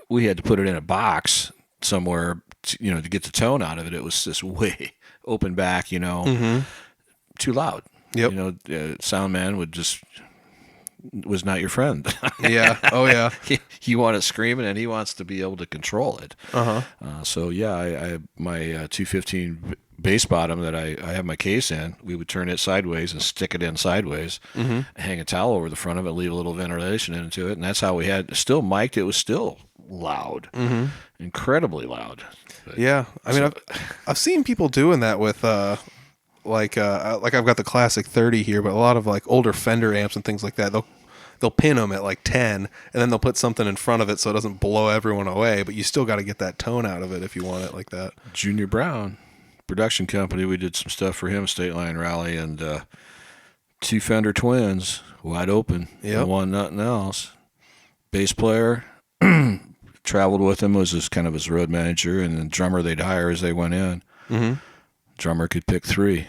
we had to put it in a box somewhere, to get the tone out of it. It was this way open back, too loud. Yep. Sound man was not your friend. Yeah. Oh yeah. You want it screaming, and he wants to be able to control it. So yeah, I my 215 bass bottom that I have my case in, we would turn it sideways and stick it in sideways, hang a towel over the front of it, leave a little ventilation into it, and that's how we had still mic'd. It was still loud, incredibly loud. But, yeah. I mean, I've seen people doing that with like I've got the classic 30 here, but a lot of like older Fender amps and things like that, they'll pin them at like 10, and then they'll put something in front of it so it doesn't blow everyone away, but you still got to get that tone out of it if you want it like that. Junior Brown production company, we did some stuff for him, State Line Rally, and 2 Fender twins, wide open, one nothing else. Bass player, traveled with him, was his road manager, and the drummer they'd hire as they went in. Drummer could pick 3.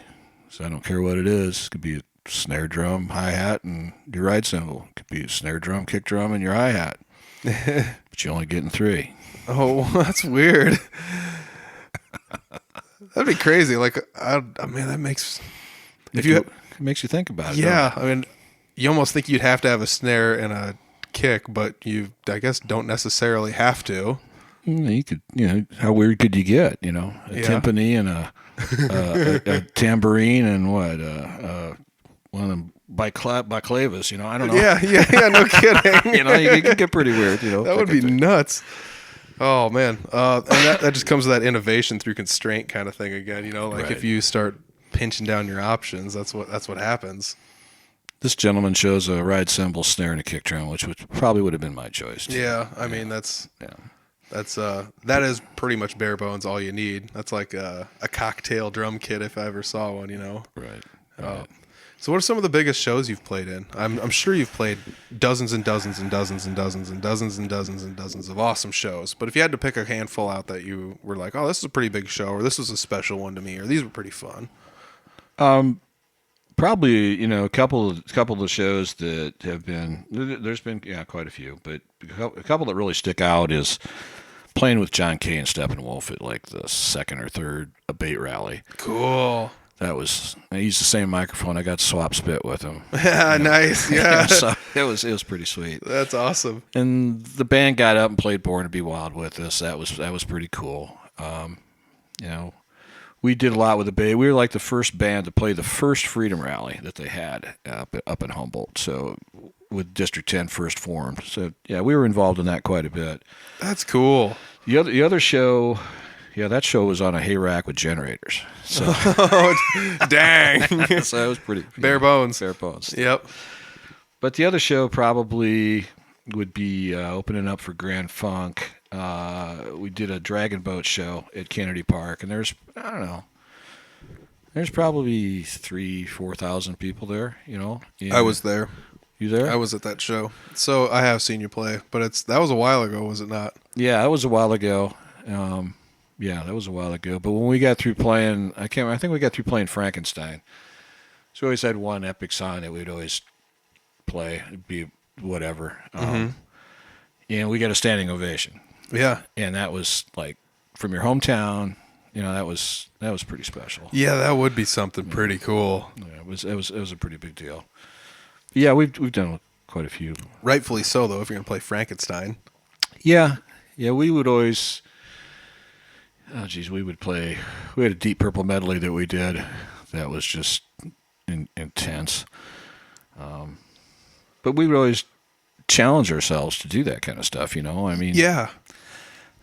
So I don't care what it is. It could be a snare drum, hi-hat, and your ride cymbal. It could be a snare drum, kick drum, and your hi-hat. But you're only getting 3. Oh, that's weird. That'd be crazy. Like, man, that makes... It makes you think about it. Yeah, I mean, you almost think you'd have to have a snare and a kick, but you, I guess, don't necessarily have to. You could, how weird could you get? A timpani and a tambourine and what? One of them biclavas, I don't know. Yeah, no kidding. You could get pretty weird, That would be nuts. Oh man, and that just comes with that innovation through constraint kind of thing again. Like if you start pinching down your options. That's what happens. This gentleman chose a ride cymbal, snare, and a kick drum, which probably would have been my choice. Too. Yeah, I mean that is pretty much bare bones all you need. That's like a cocktail drum kit if I ever saw one, you know. Right. So what are some of the biggest shows you've played in? I'm sure you've played dozens and dozens and dozens and dozens and dozens and dozens and dozens of awesome shows. But if you had to pick a handful out that you were like, oh, this is a pretty big show, or this was a special one to me, or these were pretty fun. Probably, a couple of the shows that have been, there's been quite a few, but a couple that really stick out is playing with John Kay and Steppenwolf at like the second or third Abate rally. Cool. I used the same microphone. I got to swap spit with him. Yeah, nice. Yeah. So it was pretty sweet. That's awesome. And the band got up and played Born to Be Wild with us. That was pretty cool. We did a lot with Abate. We were like the first band to play the first Freedom Rally that they had up in Humboldt. So with District 10 first formed. So yeah, we were involved in that quite a bit. That's cool. The other show. Yeah, that show was on a hay rack with generators. So, dang. So it was pretty bare bones. Bare bones. Yep. But the other show probably would be opening up for Grand Funk. We did a Dragon Boat show at Kennedy Park, and there's probably 3,000-4,000 people there. I was there. You there? I was at that show, so I have seen you play. But that was a while ago, was it not? Yeah, that was a while ago. Yeah, that was a while ago. But when we got through playing, I think we got through playing Frankenstein. So we always had one epic song that we'd always play. It'd be whatever. And we got a standing ovation. Yeah. And that was like from your hometown. That was pretty special. Yeah, that would be something pretty cool. Yeah, it was a pretty big deal. Yeah, we've done quite a few. Rightfully so, though. If you're gonna play Frankenstein. Yeah, we would always. Oh, geez, we would play. We had a Deep Purple medley that we did that was just intense. But we would always challenge ourselves to do that kind of stuff, I mean, yeah.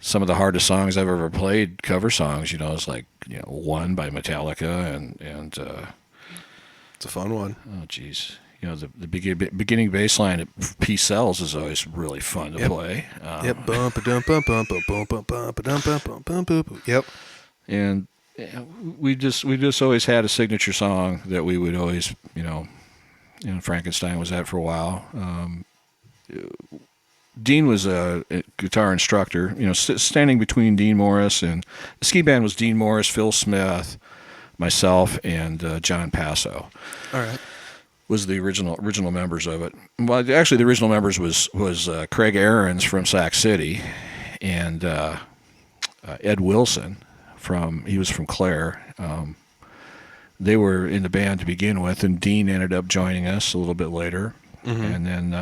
Some of the hardest songs I've ever played, cover songs, is like, One by Metallica and it's a fun one. Oh, geez. The beginning bass line at Peace Cells is always really fun to play. Yep. Bump a dump bump bump bump bump bump a dump bump bump bump bump. Yep. And we just always had a signature song that we would always, Frankenstein was that for a while. Dean was a guitar instructor, standing between Dean Morris and the ski band was Dean Morris, Phil Smith, myself, and John Passo. All right. Was the original members of it. Well, actually, the original members was Craig Aarons from Sac City, and Ed Wilson he was from Clare. They were in the band to begin with, and Dean ended up joining us a little bit later, and then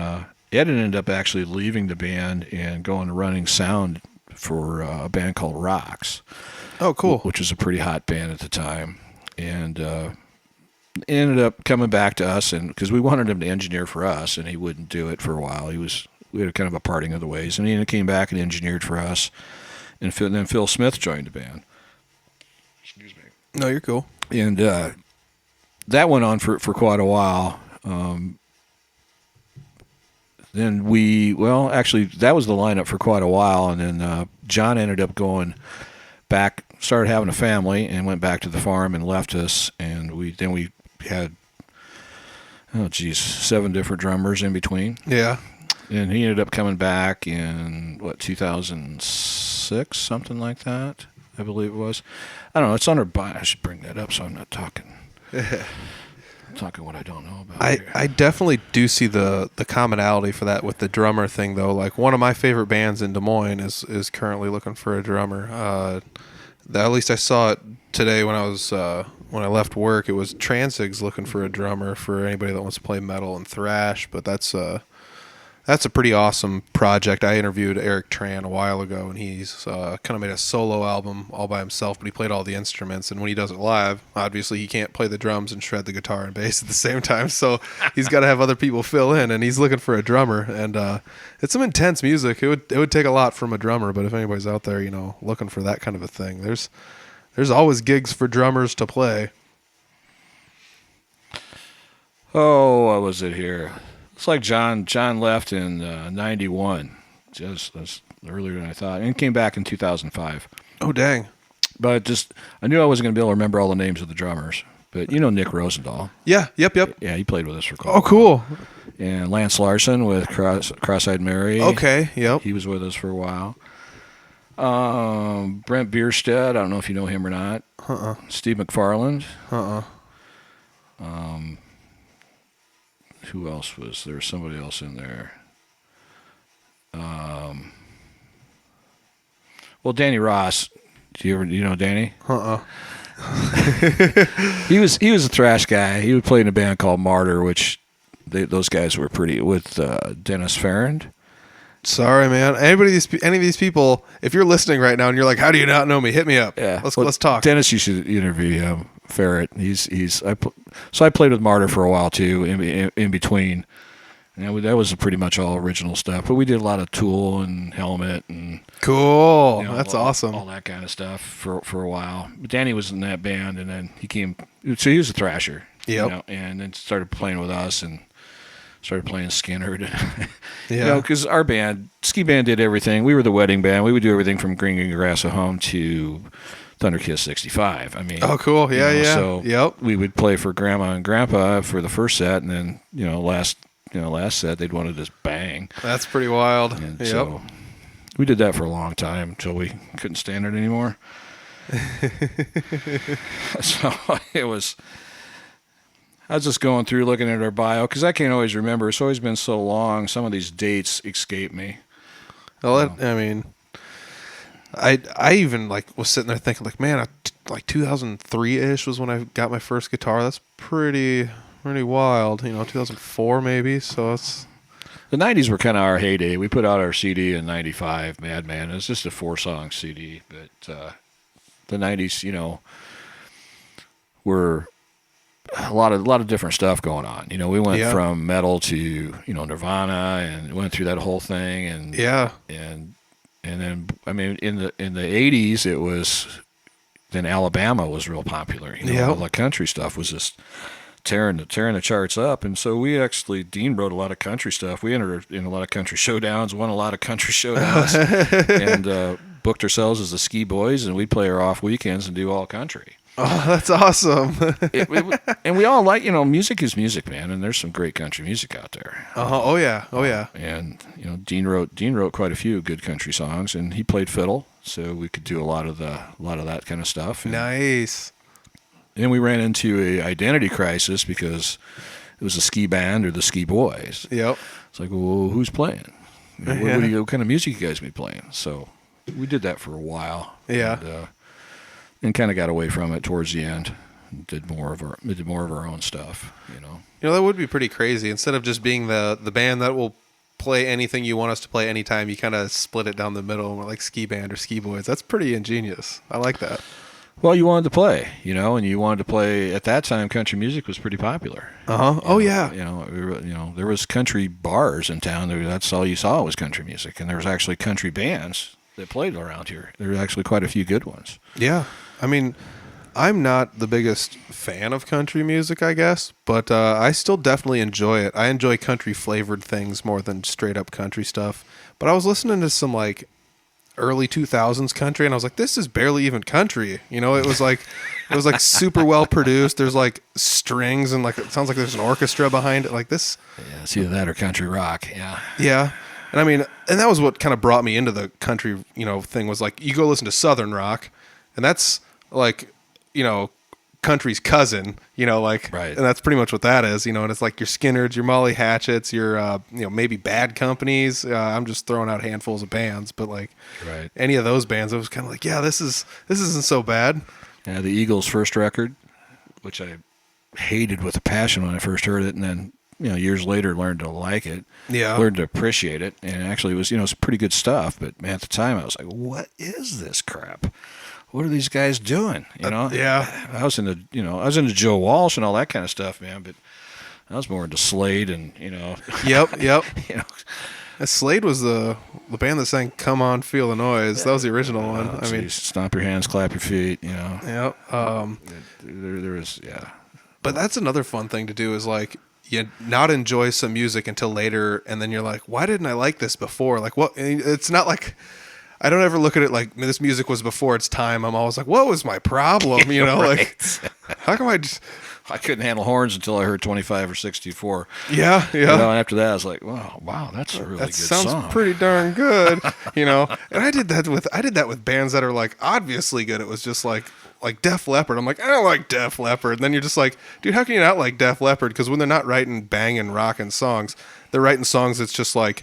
Ed ended up actually leaving the band and going to running sound for a band called Rocks. Oh, cool! Which was a pretty hot band at the time, and. Ended up coming back to us, and because we wanted him to engineer for us, and he wouldn't do it for a while. We had kind of a parting of the ways, and he came back and engineered for us. And then Phil Smith joined the band. Excuse me. No, you're cool. And that went on for quite a while. Then actually, that was the lineup for quite a while, and then John ended up going back, started having a family, and went back to the farm and left us, and we had 7 different drummers in between. Yeah. And he ended up coming back in 2006, something like that, I believe it was. I don't know, it's on our bio. I should bring that up so I'm not talking what I don't know about. I definitely do see the commonality for that with the drummer thing, though. Like, one of my favorite bands in Des Moines is currently looking for a drummer. At least I saw it today when I left work. It was Transig's looking for a drummer for anybody that wants to play metal and thrash. But that's a pretty awesome project. I interviewed Eric Tran a while ago, and he's kind of made a solo album all by himself, but he played all the instruments. And when he does it live, obviously he can't play the drums and shred the guitar and bass at the same time, so he's got to have other people fill in, and he's looking for a drummer. And it's some intense music. It would take a lot from a drummer, but if anybody's out there, looking for that kind of a thing, there's always gigs for drummers to play. Oh, what was it here? It's like John left in 91, just that's earlier than I thought, and came back in 2005. Oh, dang. But I knew I wasn't going to be able to remember all the names of the drummers. But you know Nick Rosendahl. Yeah, yep. Yeah, he played with us for quite a Oh, while. cool. And Lance Larson with Cross-Eyed Mary. Okay, yep. He was with us for a while. Brent Bierstead, I don't know if you know him or not. Steve McFarland. Who else was there? Somebody else in there. Well, Danny Ross. Do you know Danny? He was a thrash guy. He would play in a band called Martyr, which those guys were pretty with Dennis Farrand. Sorry, man. Any of these people, if you're listening right now and you're like, how do you not know me? Hit me up. Yeah, Let's talk. Dennis, you should interview him. Ferret. So I played with Martyr for a while too. In between, and that was pretty much all original stuff. But we did a lot of Tool and Helmet and Cool. That's awesome. All that kind of stuff for a while. But Danny was in that band, and then he came. So he was a thrasher. Yep. And then started playing with us and started playing Skinner. Yeah. Because our band, ski band, did everything. We were the wedding band. We would do everything from Green Grass at Home to Thunder Kiss 65. I mean, oh, cool. Yeah. So yep. we would play for Grandma and Grandpa for the first set, and then last set they'd wanted to bang. That's pretty wild. And yep. so we did that for a long time until we couldn't stand it anymore. So it was. I was just going through looking at our bio because I can't always remember. It's always been so long. Some of these dates escape me. Well, I mean, I even was sitting there thinking man, 2003-ish was when I got my first guitar. That's pretty wild. 2004 maybe. So it's the 90s were kind of our heyday. We put out our CD in 95, Madman. It was just a 4-song CD, but the 90s, were a lot of different stuff going on. We went from metal to Nirvana, and went through that whole thing, and then I mean in the 80s it was then Alabama was real popular. All the country stuff was just tearing the charts up, and so Dean wrote a lot of country stuff. We entered in a lot of country showdowns, won a lot of country showdowns, and booked ourselves as the Ski Boys, and we'd play our off weekends and do all country. Oh, that's awesome. And we all like, music is music, man, and there's some great country music out there. Oh yeah. And Dean wrote quite a few good country songs, and he played fiddle, so we could do a lot of that kind of stuff. And nice. then we ran into a identity crisis because it was a ski band or the Ski Boys. Yep. It's like, well, who's playing? What kind of music you guys be playing? So we did that for a while. Yeah. And kind of got away from it towards the end. Did more of our own stuff. That would be pretty crazy. Instead of just being the band that will play anything you want us to play anytime, you kind of split it down the middle, and we're like Ski Band or Ski Boys. That's pretty ingenious. I like that. Well, you wanted to play, and you wanted to play at that time. Country music was pretty popular. Oh yeah. There was country bars in town. That's all you saw was country music, and there was actually country bands that played around here. There were actually quite a few good ones. Yeah. I mean, I'm not the biggest fan of country music, I guess, but I still definitely enjoy it. I enjoy country flavored things more than straight up country stuff. But I was listening to some early 2000s country, and I was like, this is barely even country. It was like super well produced. There's strings, and it sounds like there's an orchestra behind it. This. Yeah, it's either that or country rock. Yeah. Yeah. And I mean, and that was what kind of brought me into the country, thing was you go listen to Southern rock, and that's country's cousin, right. And that's pretty much what that is, and it's your Skinners, your Molly Hatchets, your, maybe Bad Companies. I'm just throwing out handfuls of bands, but right. Any of those bands, I was kind of this isn't so bad. Yeah. The Eagles' first record, which I hated with a passion when I first heard it. And then, years later learned to like it, learned to appreciate it. And actually it was, it's pretty good stuff. But man, at the time I was like, what is this crap? What are these guys doing? Yeah. I was into Joe Walsh and all that kind of stuff, man. But I was more into Slade and Yep. Slade was the band that sang "Come On, Feel the Noise." That was the original one. I mean, stomp your hands, clap your feet. Yep. There was But that's another fun thing to do is you not enjoy some music until later, and then you're like, why didn't I like this before? Like, what? And it's not like I don't ever look at it like this music was before its time. I'm always like, what was my problem? You know, Right. like how come I just I couldn't handle horns until I heard 25 or 64. yeah. You know, and after that, I was like, wow, that's a really That good sounds song. pretty darn good, you know. And I did that with bands that are like obviously good. It was just like Def Leppard. I'm like, I don't like Def Leppard. And then you're just like, dude, how can you not like Def Leppard? Because when they're not writing banging rocking songs, they're writing songs that's just like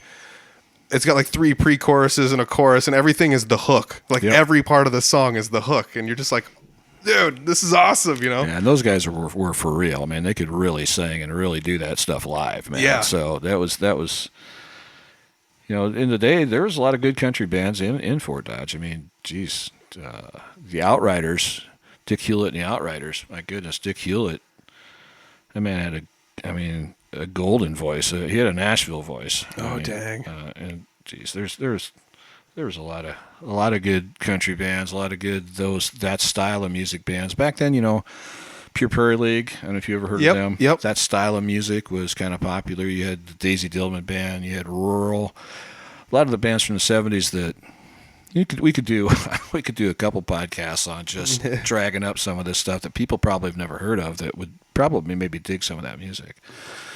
it's got like 3 pre-choruses and a chorus, and everything is the hook. Like every part of the song is the hook, and you're just like, dude, this is awesome, you know. Yeah, and those guys were for real. I mean, they could really sing and really do that stuff live, man. Yeah. So that was, you know, in the day there was a lot of good country bands in Fort Dodge. I mean, geez, the Outriders, Dick Hewlett and the Outriders. My goodness, Dick Hewlett. That man had a golden voice. He had a Nashville voice. Dang. And geez, there's a lot of good country bands, a lot of good that style of music bands. Back then, you know, Pure Prairie League. I don't know if you ever heard of them. Yep. That style of music was kind of popular. You had the Daisy Dillman Band. You had Rural. A lot of the bands from the '70s that we could do a couple podcasts on just dragging up some of this stuff that people probably have never heard of that would probably maybe dig some of that music.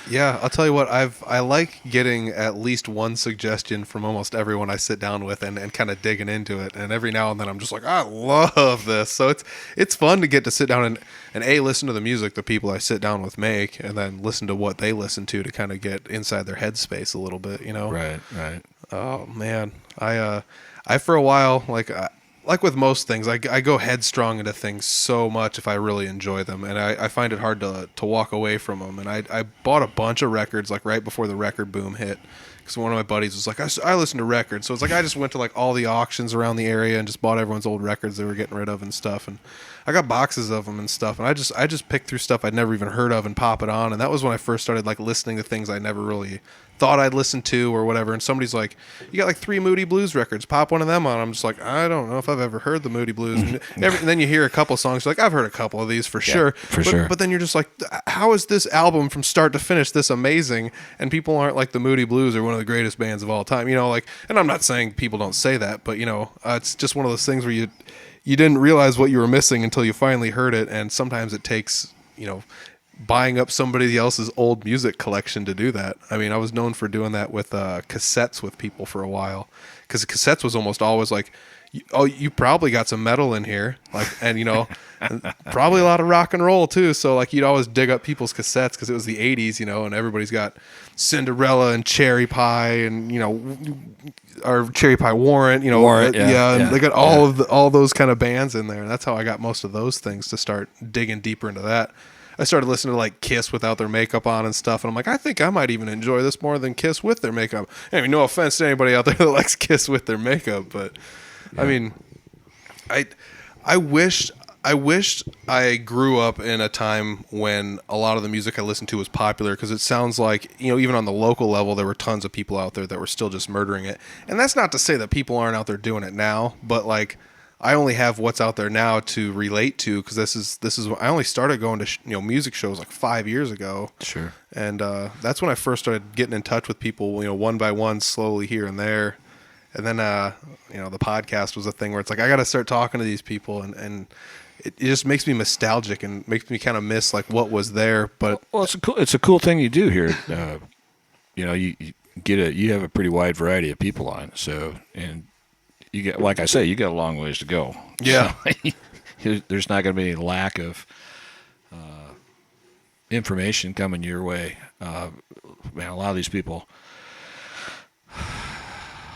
Yeah, I'll tell you what, I like getting at least one suggestion from almost everyone I sit down with and kind of digging into it. And every now and then I'm just like, I love this. So it's fun to get to sit down and listen to the music the people I sit down with make, and then listen to what they listen to kind of get inside their headspace a little bit, you know? Right. Oh man, I for a while, like with most things, I go headstrong into things so much if I really enjoy them, and I find it hard to walk away from them. And I bought a bunch of records like right before the record boom hit, because one of my buddies was like, I listen to records, so it's like I just went to like all the auctions around the area and just bought everyone's old records they were getting rid of and stuff, and I got boxes of them and stuff, and I just picked through stuff I'd never even heard of and pop it on, and that was when I first started like listening to things I never really thought I'd listen to or whatever. And somebody's like, you got like 3 Moody Blues records, pop one of them on. I'm just like, I don't know if I've ever heard the Moody Blues. And then you hear a couple songs, you're like, I've heard a couple of these for sure. Sure. But then you're just like, how is this album from start to finish this amazing? And people aren't like the Moody Blues are one of the greatest bands of all time, you know, like, and I'm not saying people don't say that, but you know, it's just one of those things where you didn't realize what you were missing until you finally heard it. And sometimes it takes, you know, buying up somebody else's old music collection to do that. I mean, I was known for doing that with cassettes with people for a while, because cassettes was almost always like, you probably got some metal in here, like, and you know, and probably a lot of rock and roll too. So like, you'd always dig up people's cassettes because it was the '80s, you know, and everybody's got Cinderella and Cherry Pie and, you know, or Cherry Pie Warrant, you know, Warrant, and they got all those kind of bands in there. And that's how I got most of those things, to start digging deeper into that. I started listening to like Kiss without their makeup on and stuff, and I'm like, I think I might even enjoy this more than Kiss with their makeup. Anyway, no offense to anybody out there that likes Kiss with their makeup, but I mean, I wished I grew up in a time when a lot of the music I listened to was popular, because it sounds like, you know, even on the local level, there were tons of people out there that were still just murdering it. And that's not to say that people aren't out there doing it now, but like, I only have what's out there now to relate to, because this is I only started going to music shows like 5 years ago. Sure. And that's when I first started getting in touch with people, you know, one by one, slowly here and there. And then you know, the podcast was a thing where it's like, I got to start talking to these people, and it just makes me nostalgic and makes me kind of miss like what was there. But well, it's a cool thing you do here. You know, you have a pretty wide variety of people on, so, and you get, like I say, you got a long ways to go. Yeah. So, there's not going to be any lack of information coming your way. Man, a lot of these people.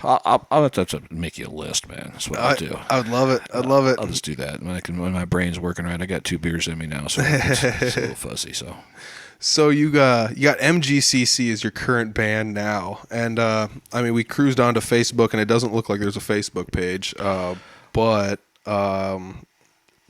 I'll have to make you a list, man. That's what I'll do. I would love it. I'd love it. I'll just do that when my brain's working right. I got 2 beers in me now, so it's a little fuzzy. So you got MGCC as your current band now, and I mean, we cruised onto Facebook, and it doesn't look like there's a Facebook page, but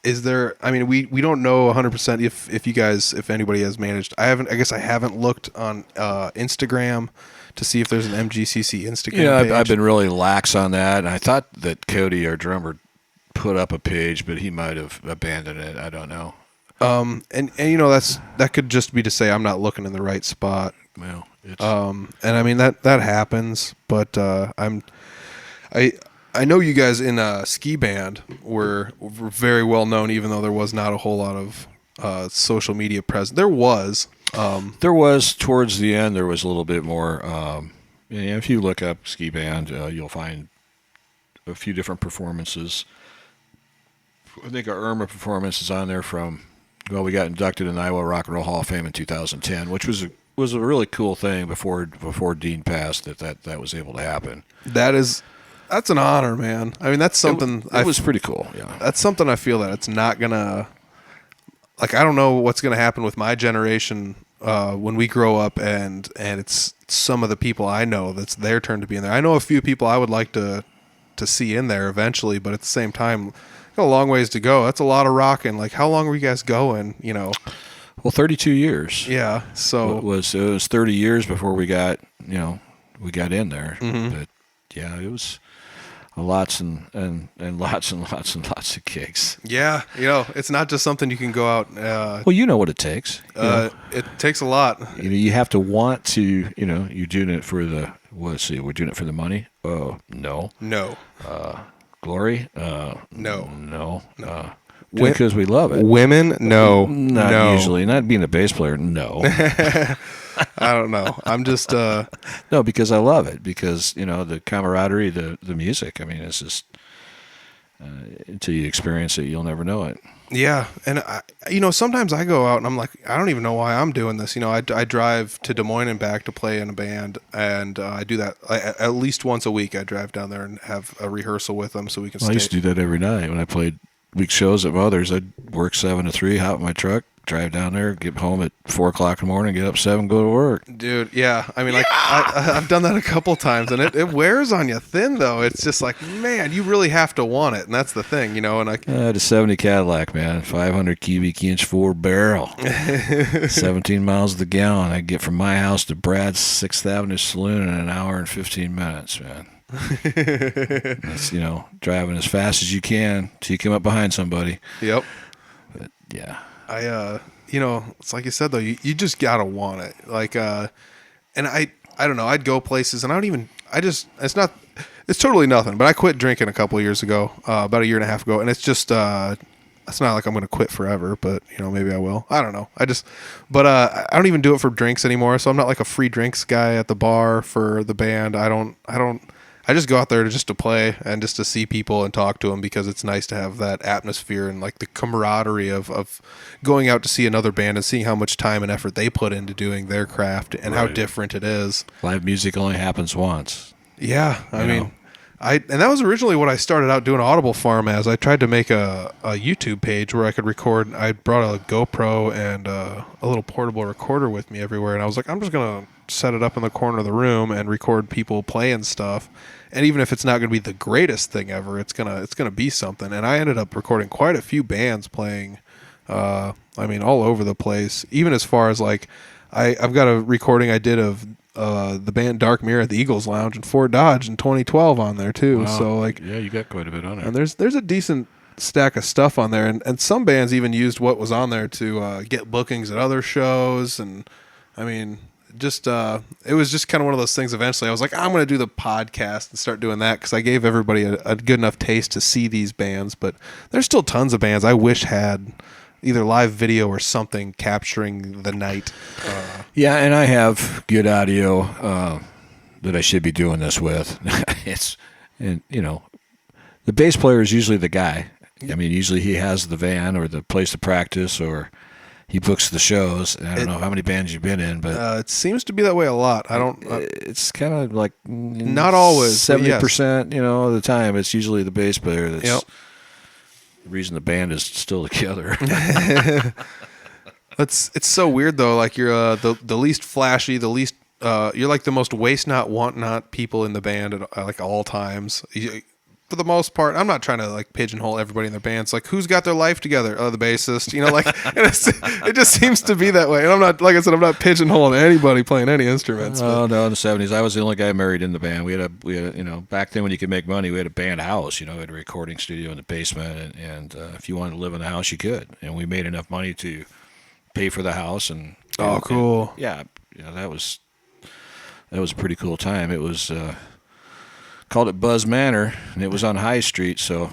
is there? I mean, we don't know 100% if anybody has managed. I guess I haven't looked on Instagram to see if there's an MGCC Instagram page. I've been really lax on that, and I thought that Cody, our drummer, put up a page, but he might have abandoned it. I don't know. And that could just be to say I'm not looking in the right spot. Well, it's And I mean that happens, but I know you guys in a ski band were very well known, even though there was not a whole lot of social media presence. There was towards the end. There was a little bit more. If you look up ski band, you'll find a few different performances. I think our Irma performance is on there from. Well, we got inducted in Iowa Rock and Roll Hall of Fame in 2010, which was a really cool thing before Dean passed. That was able to happen. That's an honor, man. I mean, that's something. It was pretty cool. Yeah, that's something I feel that it's not gonna. Like, I don't know what's gonna happen with my generation when we grow up, and it's some of the people I know that's their turn to be in there. I know a few people I would like to see in there eventually, but at the same time, got a long ways to go. That's a lot of rocking. Like, how long were you guys going? Well, 32 years. Yeah. So it was 30 years before we got in there. Mm-hmm. But yeah, it was lots and lots and lots and lots of gigs. Yeah, it's not just something you can go out. Well, you know what it takes. It takes a lot. You have to want to. You're doing it for the. Let's see, we're doing it for the money. Oh no. No. Glory. No. Because we love it. Women, no. Not usually. Not being a bass player, no. I don't know. I'm just no, because I love it. Because the camaraderie, the music. I mean, it's just until you experience it, you'll never know it. Yeah, and sometimes I go out and I'm like, I don't even know why I'm doing this. I drive to Des Moines and back to play in a band, and I do that at least once a week. I drive down there and have a rehearsal with them so we can. Well, I used to do that every night when I played week shows at Mother's. I'd work 7 to 3, hop in my truck, drive down there, get home at 4 o'clock in the morning, get up 7, go to work. Dude, yeah. I mean, like, I've done that a couple times, and it wears on you thin, though. It's just like, man, you really have to want it, and that's the thing, And I had a 70 Cadillac, man, 500 cubic inch 4 barrel, 17 miles to the gallon. I get from my house to Brad's 6th Avenue Saloon in an hour and 15 minutes, man. That's driving as fast as you can till you come up behind somebody. Yep. But yeah, I it's like you said though, you just gotta want it. Like and I don't know, I'd go places and it's totally nothing, but I quit drinking a couple of years ago, about a year and a half ago, and it's just it's not like I'm gonna quit forever, but maybe I will. I don't know. I don't even do it for drinks anymore, so I'm not like a free drinks guy at the bar for the band. I just go out there just to play and just to see people and talk to them because it's nice to have that atmosphere and like the camaraderie of going out to see another band and seeing how much time and effort they put into doing their craft and how different it is. Live music only happens once. Yeah, I mean, and that was originally what I started out doing Audible Farm as. I tried to make a YouTube page where I could record. I brought a GoPro and a little portable recorder with me everywhere, and I was like, I'm just gonna set it up in the corner of the room and record people playing stuff. And even if it's not going to be the greatest thing ever, it's gonna be something. And I ended up recording quite a few bands playing. I mean, all over the place. Even as far as like, I've got a recording I did of the band Dark Mirror at the Eagles Lounge in Fort Dodge in 2012 on there too. Wow. So like, yeah, you got quite a bit on there. and there's a decent stack of stuff on there, and some bands even used what was on there to get bookings at other shows. And I mean, just it was just kind of one of those things. Eventually I was like, I'm going to do the podcast and start doing that because I gave everybody a good enough taste to see these bands. But there's still tons of bands I wish had either live video or something capturing the night. Yeah, and I have good audio that I should be doing this with. The bass player is usually the guy. I mean, usually he has the van or the place to practice, or he books the shows. And I don't know how many bands you've been in, but it seems to be that way a lot. I don't. It's kind of like not always 70%. Of the time, it's usually the bass player that's the reason the band is still together. It's so weird though. Like you're the least flashy, the least you're like the most waste not want not people in the band at like all times. for the most part, I'm not trying to like pigeonhole everybody in their bands. Like, who's got their life together? Oh, the bassist. You know, like it just seems to be that way. And I'm not, like I said, I'm not pigeonholing anybody playing any instruments. Oh no, in the '70s, I was the only guy married in the band. We had you know, back then when you could make money, we had a band house. You know, we had a recording studio in the basement, and if you wanted to live in the house, you could. And we made enough money to pay for the house. And cool. And, yeah, you know, that was a pretty cool time. It was. Called it Buzz Manor, and it was on High Street, so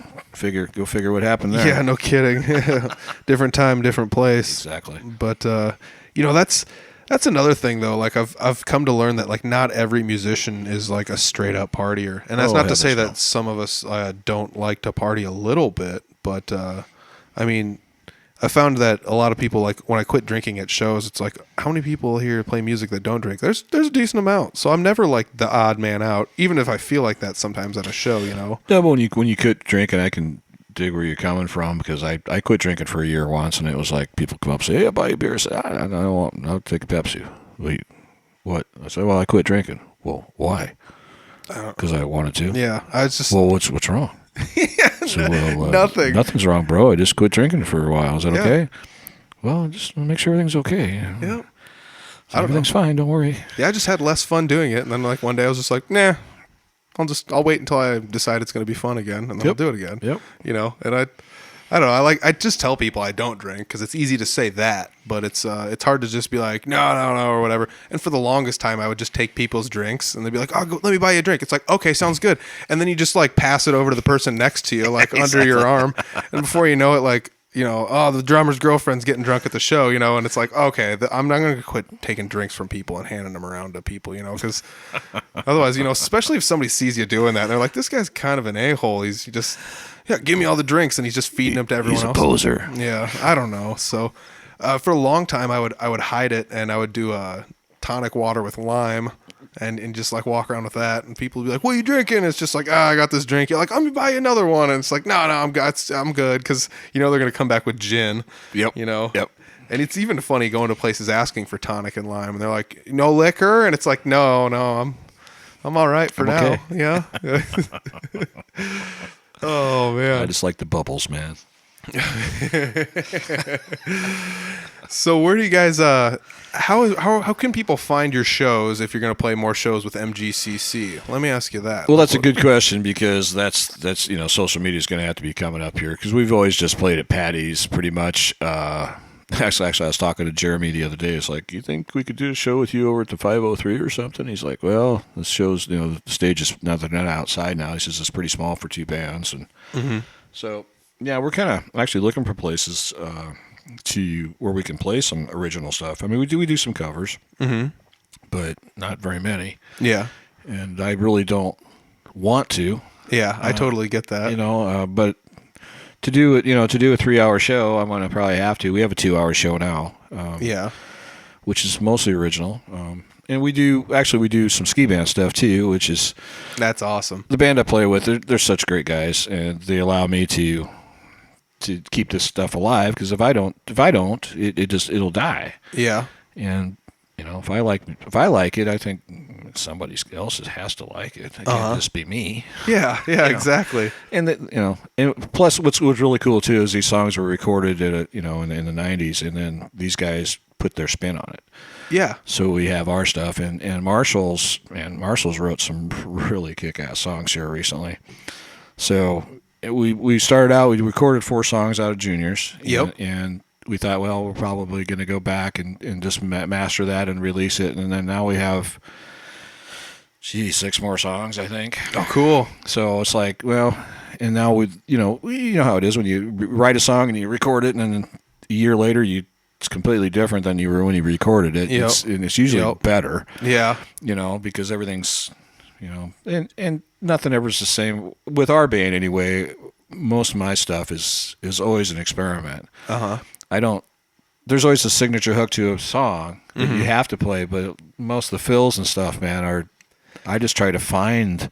go figure what happened there. Yeah, no kidding. Different time, different place. Exactly. But you know, that's another thing though. Like I've come to learn that like not every musician is like a straight up partier, and that's not to say that some of us don't like to party a little bit, but I mean, I found that a lot of people, like when I quit drinking at shows, it's like, how many people here play music that don't drink? There's a decent amount. So I'm never like the odd man out, even if I feel like that sometimes at a show, you know? No, but when you quit drinking, I can dig where you're coming from, because I quit drinking for a year once, and it was like people come up and say, hey, I'll buy you a beer. I say, I don't want, I'll take a Pepsi. Wait, what? I said, well, I quit drinking. Well, why? Because I wanted to. Yeah. I was just... Well, what's wrong? So, nothing. Nothing's wrong, bro. I just quit drinking for a while. Is that okay? Well, just make sure everything's okay. Yeah. So everything's fine. Don't worry. Yeah, I just had less fun doing it, and then like one day I was just like, nah, I'll wait until I decide it's going to be fun again, and then I'll do it again. Yep. You know, and I don't know. I just tell people I don't drink because it's easy to say that, but it's hard to just be like no or whatever. And for the longest time, I would just take people's drinks and they'd be like, oh, let me buy you a drink. It's like, okay, sounds good. And then you just like pass it over to the person next to you, like under your arm, and before you know it, like, you know, oh, the drummer's girlfriend's getting drunk at the show, you know, and it's like, okay, I'm not going to quit taking drinks from people and handing them around to people, you know, because otherwise, you know, especially if somebody sees you doing that, and they're like, this guy's kind of an a-hole. He's just, give me all the drinks, and he's just feeding them to everyone else. He's a poser. Yeah, I don't know. So for a long time, I would hide it, and I would do tonic water with lime. And just like walk around with that, and people would be like, "What are you drinking?" It's just like, I got this drink. You're like, "I'm gonna buy you another one," and it's like, "No, I'm good," because you know they're gonna come back with gin. Yep. You know. Yep. And it's even funny going to places asking for tonic and lime, and they're like, "No liquor," and it's like, "No, I'm all right for now." Okay. Yeah. Oh man. I just like the bubbles, man. So where do you guys how can people find your shows if you're going to play more shows with MGCC? Let me ask you that. Well, that's a good question, because that's you know, social media is going to have to be coming up here, because we've always just played at Patty's pretty much. Actually, I was talking to Jeremy the other day. It's like, you think we could do a show with you over at the 503 or something? He's like, well, this show's, you know, the stage is now, they're not outside now. He says it's pretty small for two bands, and so yeah, we're kind of actually looking for places to where we can play some original stuff. I mean, we do some covers, but not very many. Yeah. And I really don't want to. Yeah, I totally get that. You know, but to do it, you know, to do a 3-hour show, I'm going to probably have to. We have a 2-hour show now. Which is mostly original. And we do some ski band stuff too, which is, that's awesome. The band I play with, they're such great guys, and they allow me to keep this stuff alive, because if I don't, it'll die. Yeah. And you know, if I like it, I think somebody else has to like it. It can't just be me. Yeah, exactly. And you know, and plus, what's really cool too is these songs were recorded at in the '90s, and then these guys put their spin on it. Yeah. So we have our stuff, and Marshall's wrote some really kick-ass songs here recently. So we started out, we recorded 4 songs out of Juniors. Yep. And we thought, well, we're probably going to go back and just master that and release it. And then now we have, 6 more songs, I think. Oh, cool. So it's like, well, and now you know how it is when you write a song and you record it, and then a year later it's completely different than you were when you recorded it. Yep. It's usually better. Yeah. You know, because everything's, you know, and nothing ever's the same with our band anyway. Most of my stuff is always an experiment. There's always a signature hook to a song that you have to play, but most of the fills and stuff, man, I just try to find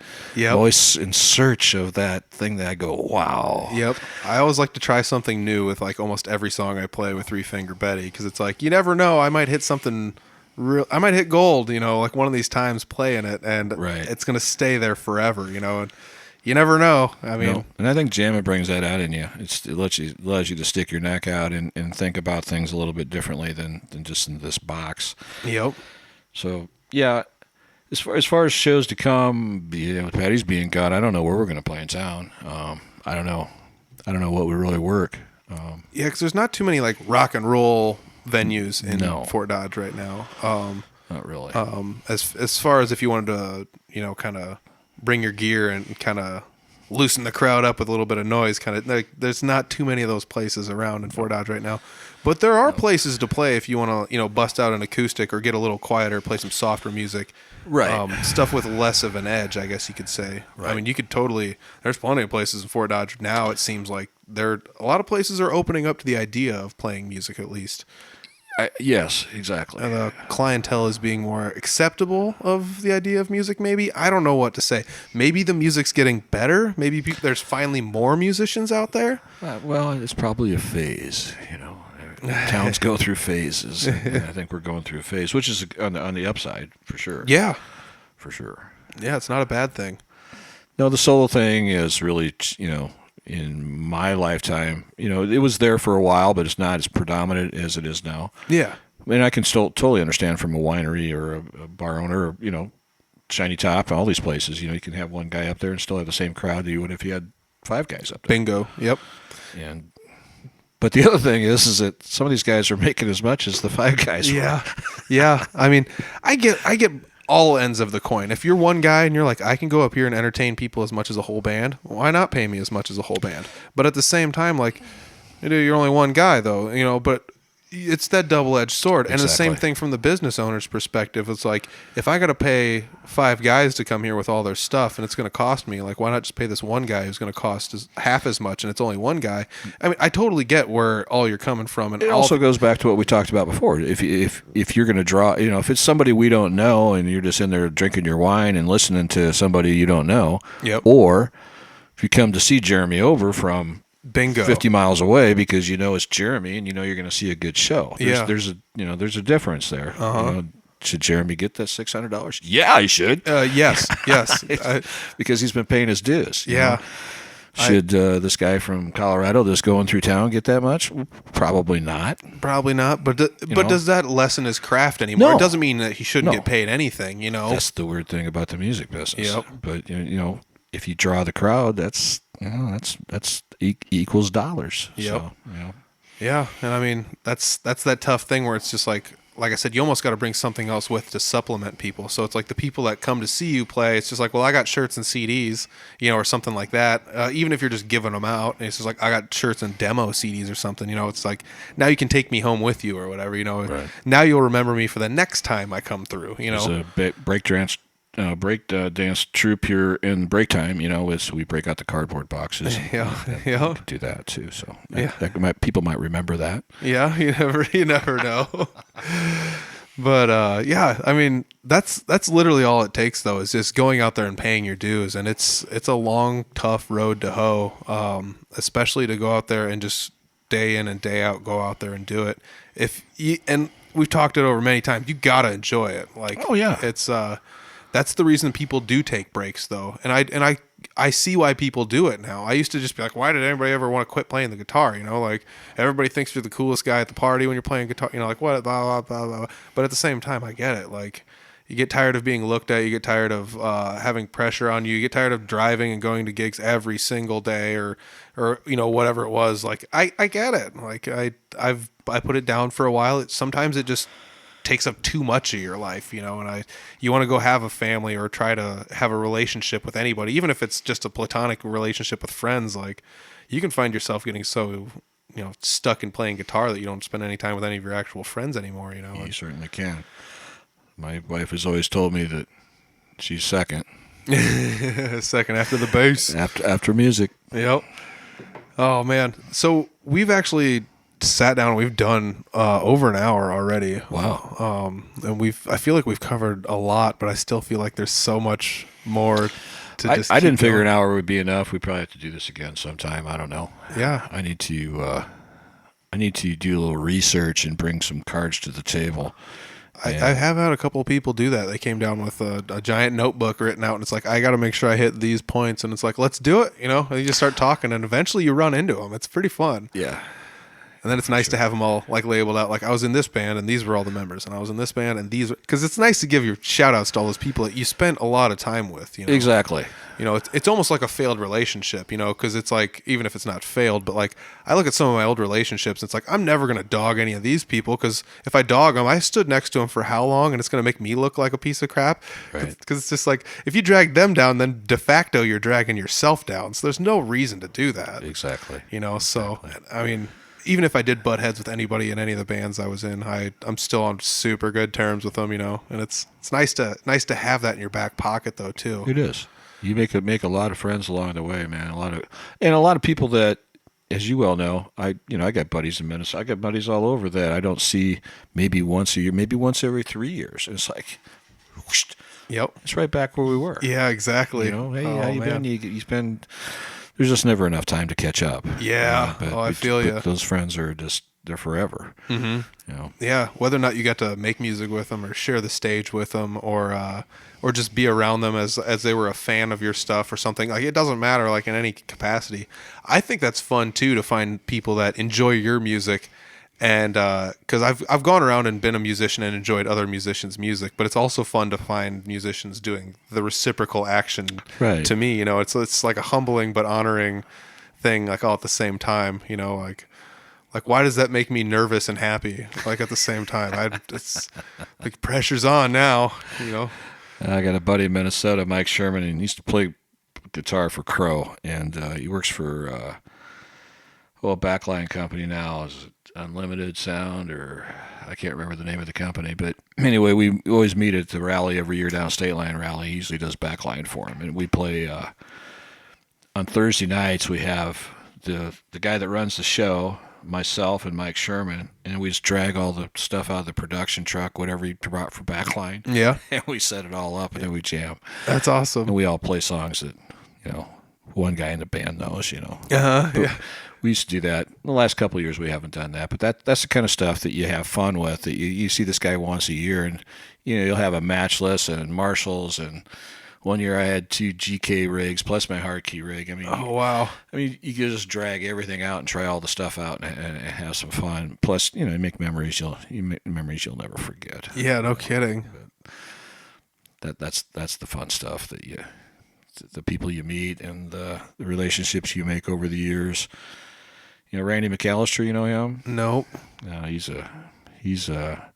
always in search of that thing that I go, wow. Yep. I always like to try something new with like almost every song I play with Three Finger Betty, because it's like, you never know, I might hit something real. I might hit gold, you know, like one of these times playing it, and it's going to stay there forever, you know. And you never know. I mean, No. And I think jamming brings that out in you. It allows you to stick your neck out and think about things a little bit differently than just in this box. yep. So yeah, as far as shows to come, with Patty's being gone, I don't know where we're going to play in town. I don't know what would really work. Yeah, because there's not too many like rock and roll venues in No. Fort Dodge right now. Not really. As far as if you wanted to, kind of bring your gear and kind of loosen the crowd up with a little bit of noise, kind of like there's not too many of those places around in Fort Dodge right now. But there are places to play if you want to, bust out an acoustic or get a little quieter, play some softer music. Right. Stuff with less of an edge, I guess you could say. Right. I mean, you could totally. There's plenty of places in Fort Dodge now. It seems like a lot of places are opening up to the idea of playing music at least. Yes, exactly. And the clientele is being more acceptable of the idea of music. Maybe I don't know what to say. Maybe the music's getting better. Maybe there's finally more musicians out there. Well, it's probably a phase. Towns go through phases, and I think we're going through a phase, which is on the upside for sure. Yeah, For sure. yeah, it's not a bad thing. No, the solo thing is really, in my lifetime, it was there for a while, but it's not as predominant as it is now. Yeah, I mean, I can still totally understand from a winery or a bar owner, or, Shiny Top, all these places, you can have one guy up there and still have the same crowd you would if you had 5 guys up there. bingo. Yep. But the other thing is that some of these guys are making as much as the 5 guys were. Yeah, yeah. I mean, I get all ends of the coin. If you're one guy and you're like, I can go up here and entertain people as much as a whole band, why not pay me as much as a whole band? But at the same time, like, you're only one guy though, but it's that double-edged sword. And the same Exactly. thing from the business owner's perspective. It's like, if I got to pay 5 guys to come here with all their stuff and it's going to cost me, like, why not just pay this one guy who's going to cost half as much and it's only one guy? I mean, I totally get where all you're coming from. And It also goes back to what we talked about before. If you're going to draw, if it's somebody we don't know and you're just in there drinking your wine and listening to somebody you don't know, Yep. or if you come to see Jeremy over from bingo. 50 miles away because it's Jeremy and you're going to see a good show. Yeah. There's a difference there. Uh-huh. Should Jeremy get that $600? Yeah, he should. Yes. Because he's been paying his dues. Yeah. Should this guy from Colorado that's going through town get that much? Probably not. Probably not, but know? does that lessen his craft anymore? No. It doesn't mean that he shouldn't No. get paid anything, That's the weird thing about the music business. Yep. But if you draw the crowd, that's equals dollars. Yep. So, Yeah, and I mean that's that tough thing where it's just like I said, you almost got to bring something else with to supplement people. So it's like the people that come to see you play, it's just like, well, I got shirts and CDs, or something like that. Even if you're just giving them out, and it's just like, I got shirts and demo CDs or something. It's like, now you can take me home with you or whatever. Right. Now you'll remember me for the next time I come through. There's a break dance troupe here in break time. We break out the cardboard boxes. Yeah. We can do that too. So Yeah. people might remember that. Yeah, you never know. But yeah, I mean that's literally all it takes though, is just going out there and paying your dues, and it's a long, tough road to hoe, especially to go out there and just day in and day out go out there and do it. And we've talked it over many times. You gotta enjoy it. Like, oh yeah, it's that's the reason people do take breaks though, and I see why people do it now. I used to just be like, why did anybody ever want to quit playing the guitar? Like, everybody thinks you're the coolest guy at the party when you're playing guitar. Like, what, blah, blah, blah, blah. But at the same time, I get it. Like, you get tired of being looked at. You get tired of having pressure on you. You get tired of driving and going to gigs every single day or whatever it was. Like, I get it. Like, I put it down for a while. Sometimes it just takes up too much of your life, and you want to go have a family or try to have a relationship with anybody, even if it's just a platonic relationship with friends. Like, you can find yourself getting so stuck in playing guitar that you don't spend any time with any of your actual friends anymore. You certainly can. My wife has always told me that she's second second after the bass, after music. Yep. Oh man, so we've actually sat down and we've done over an hour already. Wow. And I feel like we've covered a lot, but I still feel like there's so much more to just I didn't figure going. an hour would be enough. We probably have to do this again sometime. I don't know. Yeah. I need to do a little research and bring some cards to the table. I have had a couple of people do that. They came down with a giant notebook written out, and it's like, I got to make sure I hit these points, and it's like, let's do it, and you just start talking, and eventually you run into them. It's pretty fun. Yeah. And then it's nice to have them all like labeled out. Like I was in this band and these were all the members, and I was in this band and these, because it's nice to give your shout outs to all those people that you spent a lot of time with. Exactly. It's almost like a failed relationship, because it's like, even if it's not failed, but like I look at some of my old relationships, it's like I'm never going to dog any of these people, because if I dog them, I stood next to them for how long, and it's going to make me look like a piece of crap. Right. Because it's just like, if you drag them down, then de facto you're dragging yourself down. So there's no reason to do that. Exactly. So I mean, even if I did butt heads with anybody in any of the bands I was in, I'm still on super good terms with them, and it's nice to have that in your back pocket though too. It is. You make a lot of friends along the way, man. A lot of people that, as you well know, I got buddies in Minnesota. I got buddies all over that I don't see maybe once a year, maybe once every 3 years. And it's like, whoosh, yep, it's right back where we were. Yeah, exactly. Hey, how you been? You spend. There's just never enough time to catch up. Yeah. I feel you. Those friends are they're forever. Mm-hmm. Yeah. Whether or not you got to make music with them or share the stage with them or just be around them as they were a fan of your stuff or something, like it doesn't matter, like in any capacity. I think that's fun too, to find people that enjoy your music. And because I've gone around and been a musician and enjoyed other musicians' music, but it's also fun to find musicians doing the reciprocal action. Right. To me, it's like a humbling but honoring thing, like all at the same time. Like why does that make me nervous and happy? Like at the same time, it's like pressure's on now. I got a buddy in Minnesota, Mike Sherman, and he used to play guitar for Crow, and he works for a backline company now. Is it Unlimited Sound, or I can't remember the name of the company, but anyway, we always meet at the rally every year down State Line Rally. He usually does backline for him, and we play on Thursday nights. We have the guy that runs the show, myself and Mike Sherman, and we just drag all the stuff out of the production truck, whatever he brought for backline. Yeah, and we set it all up, and then we jam. That's awesome. And we all play songs that one guy in the band knows. Yeah. We used to do that. In the last couple of years, we haven't done that. But that's the kind of stuff that you have fun with. That you see this guy once a year, and you'll have a matchless and Marshalls. And one year I had 2 GK rigs plus my hard key rig. I mean, oh wow! I mean, you can just drag everything out and try all the stuff out and have some fun. Plus, you make memories you'll never forget. Yeah, no kidding. That's the fun stuff that the people you meet and the relationships you make over the years. Randy McAllister, you know him? Nope. No, he's a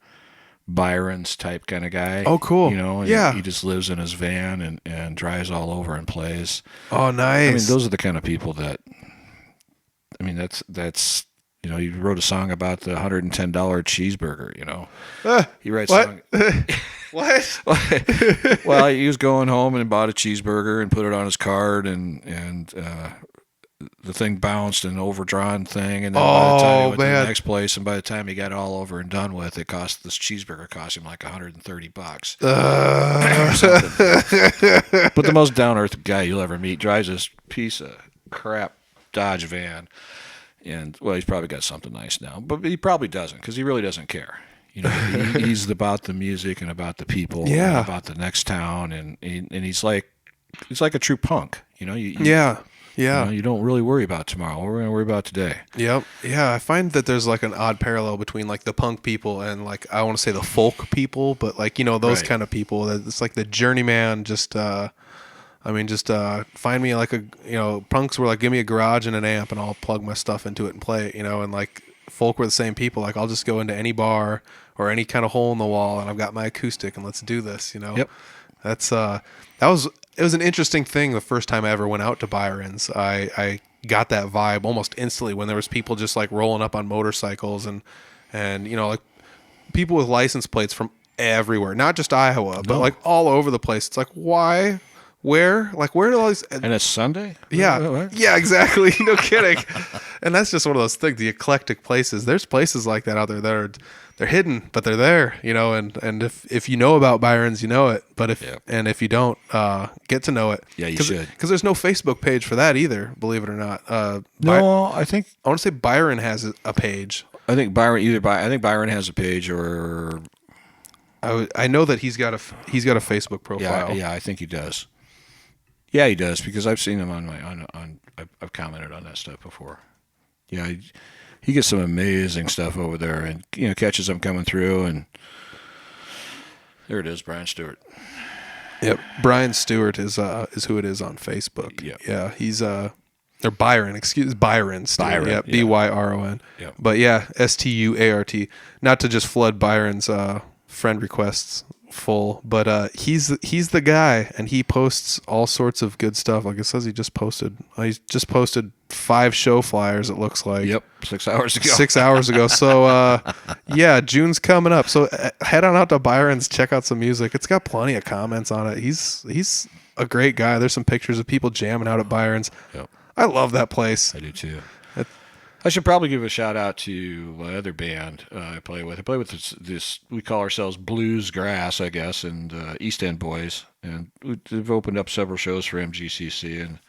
Byron's type kind of guy. Oh, cool. Yeah. He just lives in his van and drives all over and plays. Oh, nice. I mean, those are the kind of people that, that's he wrote a song about the $110 cheeseburger, He writes what? What? Well, he was going home and bought a cheeseburger and put it on his card, and the thing bounced, an overdrawn thing, and then by the time he went to the next place, and by the time he got it all over and done with, this cheeseburger cost him like $130. But the most down-earth guy you'll ever meet, drives this piece of crap Dodge van, and he's probably got something nice now, but he probably doesn't, because he really doesn't care. He's about the music and about the people, and about the next town, and he's like a true punk. Yeah. You don't really worry about tomorrow. We're going to worry about today. Yep. Yeah, I find that there's like an odd parallel between like the punk people and like, I want to say the folk people, but like, those right. kind of people that it's like the journeyman, find me like punks were like, give me a garage and an amp and I'll plug my stuff into it and play it, and like folk were the same people. Like I'll just go into any bar or any kind of hole in the wall and I've got my acoustic and let's do this, Yep. It was an interesting thing the first time I ever went out to Byron's. I got that vibe almost instantly when there was people just like rolling up on motorcycles and like people with license plates from everywhere, not just Iowa, but like all over the place. It's like, why? Where? Like, where do all these... And it's Sunday? Yeah. What? Yeah, exactly. No kidding. And that's just one of those things, the eclectic places. There's places like that out there that they're hidden, but they're there, and if you know about Byron's, you know it. But if you don't, get to know it. Yeah, you should. Because there's no Facebook page for that either, believe it or not. I want to say Byron has a page. I think Byron has a page, or I know that he's got a Facebook profile. Yeah, I think he does. Yeah, he does because I've seen him I've commented on that stuff before. Yeah, he gets some amazing stuff over there, and catches them coming through, and there it is, Brian Stewart. Yep, Brian Stewart is who it is on Facebook. Yep. Yeah, he's or Byron, Byron Stewart. Byron, yeah, Byron. Yep. But yeah, Stuart. Not to just flood Byron's friend requests full, but he's the guy, and he posts all sorts of good stuff. Like it says, he just posted 5 show flyers. It looks like. Yep, 6 hours ago. 6 hours ago. So yeah, June's coming up. So head on out to Byron's, check out some music. It's got plenty of comments on it. He's a great guy. There's some pictures of people jamming out at Byron's. Yep. I love that place. I do too. I should probably give a shout out to my other band I play with. I play with this we call ourselves Blues Grass, I guess, and East End Boys. And we've opened up several shows for MGCC and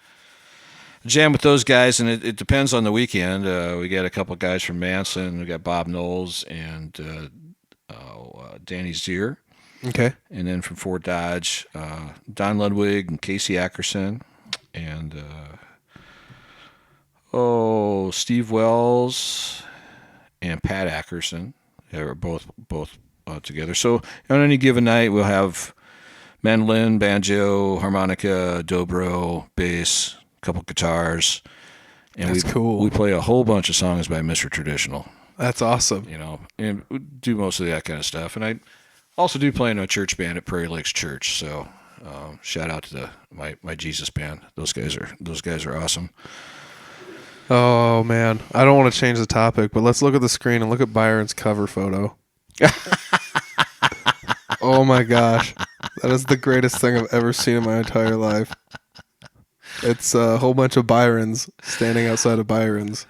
jam with those guys. And it depends on the weekend. We got a couple of guys from Manson. We got Bob Knowles and Danny Zier. Okay. And then from Fort Dodge, Don Ludwig and Casey Ackerson. And Steve Wells and Pat Ackerson. They were both together. So on any given night, we'll have mandolin, banjo, harmonica, dobro, bass, a couple guitars. And That's cool. We play a whole bunch of songs by Mr. Traditional. That's awesome. And we do most of that kind of stuff. And I also do play in a church band at Prairie Lakes Church. So shout out to my Jesus band. Those guys are awesome. Oh man, I don't want to change the topic, but let's look at the screen and look at Byron's cover photo. Oh my gosh, that is the greatest thing I've ever seen in my entire life. It's a whole bunch of Byrons standing outside of Byron's.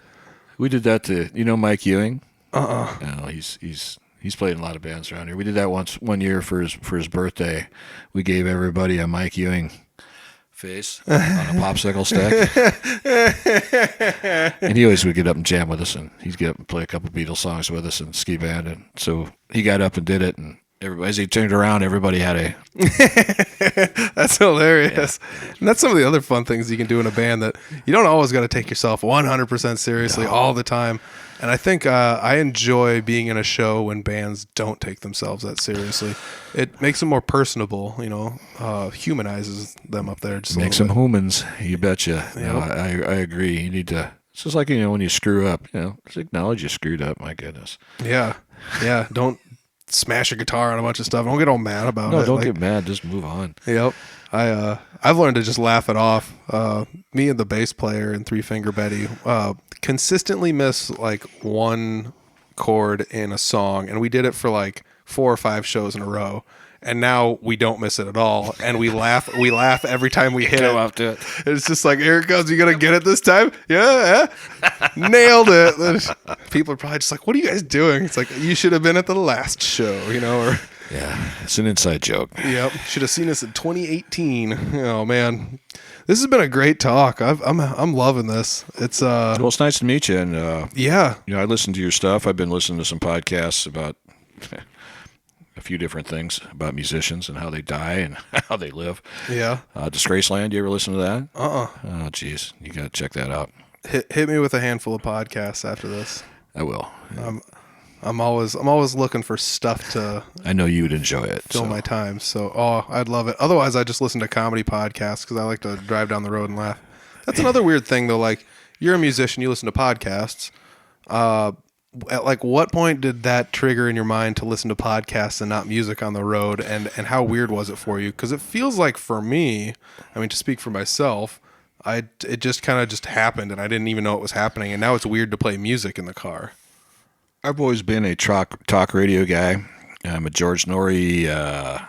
We did that to Mike Ewing. No, he's played in a lot of bands around here. We did that one year for his birthday. We gave everybody a Mike Ewing face on a popsicle stick. And he always would get up and jam with us, and he'd get up and play a couple Beatles songs with us and ski band. And so he got up and did it, and as he turned around, everybody had a... That's hilarious. Yeah. And that's some of the other fun things you can do in a band, that you don't always got to take yourself 100% seriously all the time. And I think I enjoy being in a show when bands don't take themselves that seriously. It makes them more personable, humanizes them up there. Just makes them humans, you betcha. Yep. I agree. You need to... It's just like, when you screw up, just acknowledge you screwed up, my goodness. Yeah. Don't smash your guitar on a bunch of stuff. Don't get all mad about it. No, don't get mad. Just move on. Yep. I've learned to just laugh it off. Me and the bass player and Three Finger Betty consistently miss like one chord in a song, and we did it for like 4 or 5 shows in a row. And now we don't miss it at all, and we laugh. We laugh every time we hit it. Up to it. It's just like, here it comes. You gonna get it this time? Yeah. Nailed it. People are probably just like, what are you guys doing? It's like, you should have been at the last show, or yeah, it's an inside joke. Yep, should have seen us in 2018. Oh man, this has been a great talk. I'm loving this. It's well, it's nice to meet you, and yeah, I listen to your stuff. I've been listening to some podcasts about a few different things about musicians and how they die and how they live. Yeah. Disgraceland, you ever listen to that? Oh, geez. You got to check that out. Hit me with a handful of podcasts after this. I will. I'm always looking for stuff to... I know you would enjoy it. Fill my time. So, I'd love it. Otherwise, I just listen to comedy podcasts because I like to drive down the road and laugh. That's another weird thing, though. Like, you're a musician, you listen to podcasts. At like what point did that trigger in your mind to listen to podcasts and not music on the road, and how weird was it for you? Because it feels like for me, to speak for myself, it just kind of just happened, and I didn't even know it was happening, and now it's weird to play music in the car. I've always been a talk radio guy. I'm a George Norrie, you're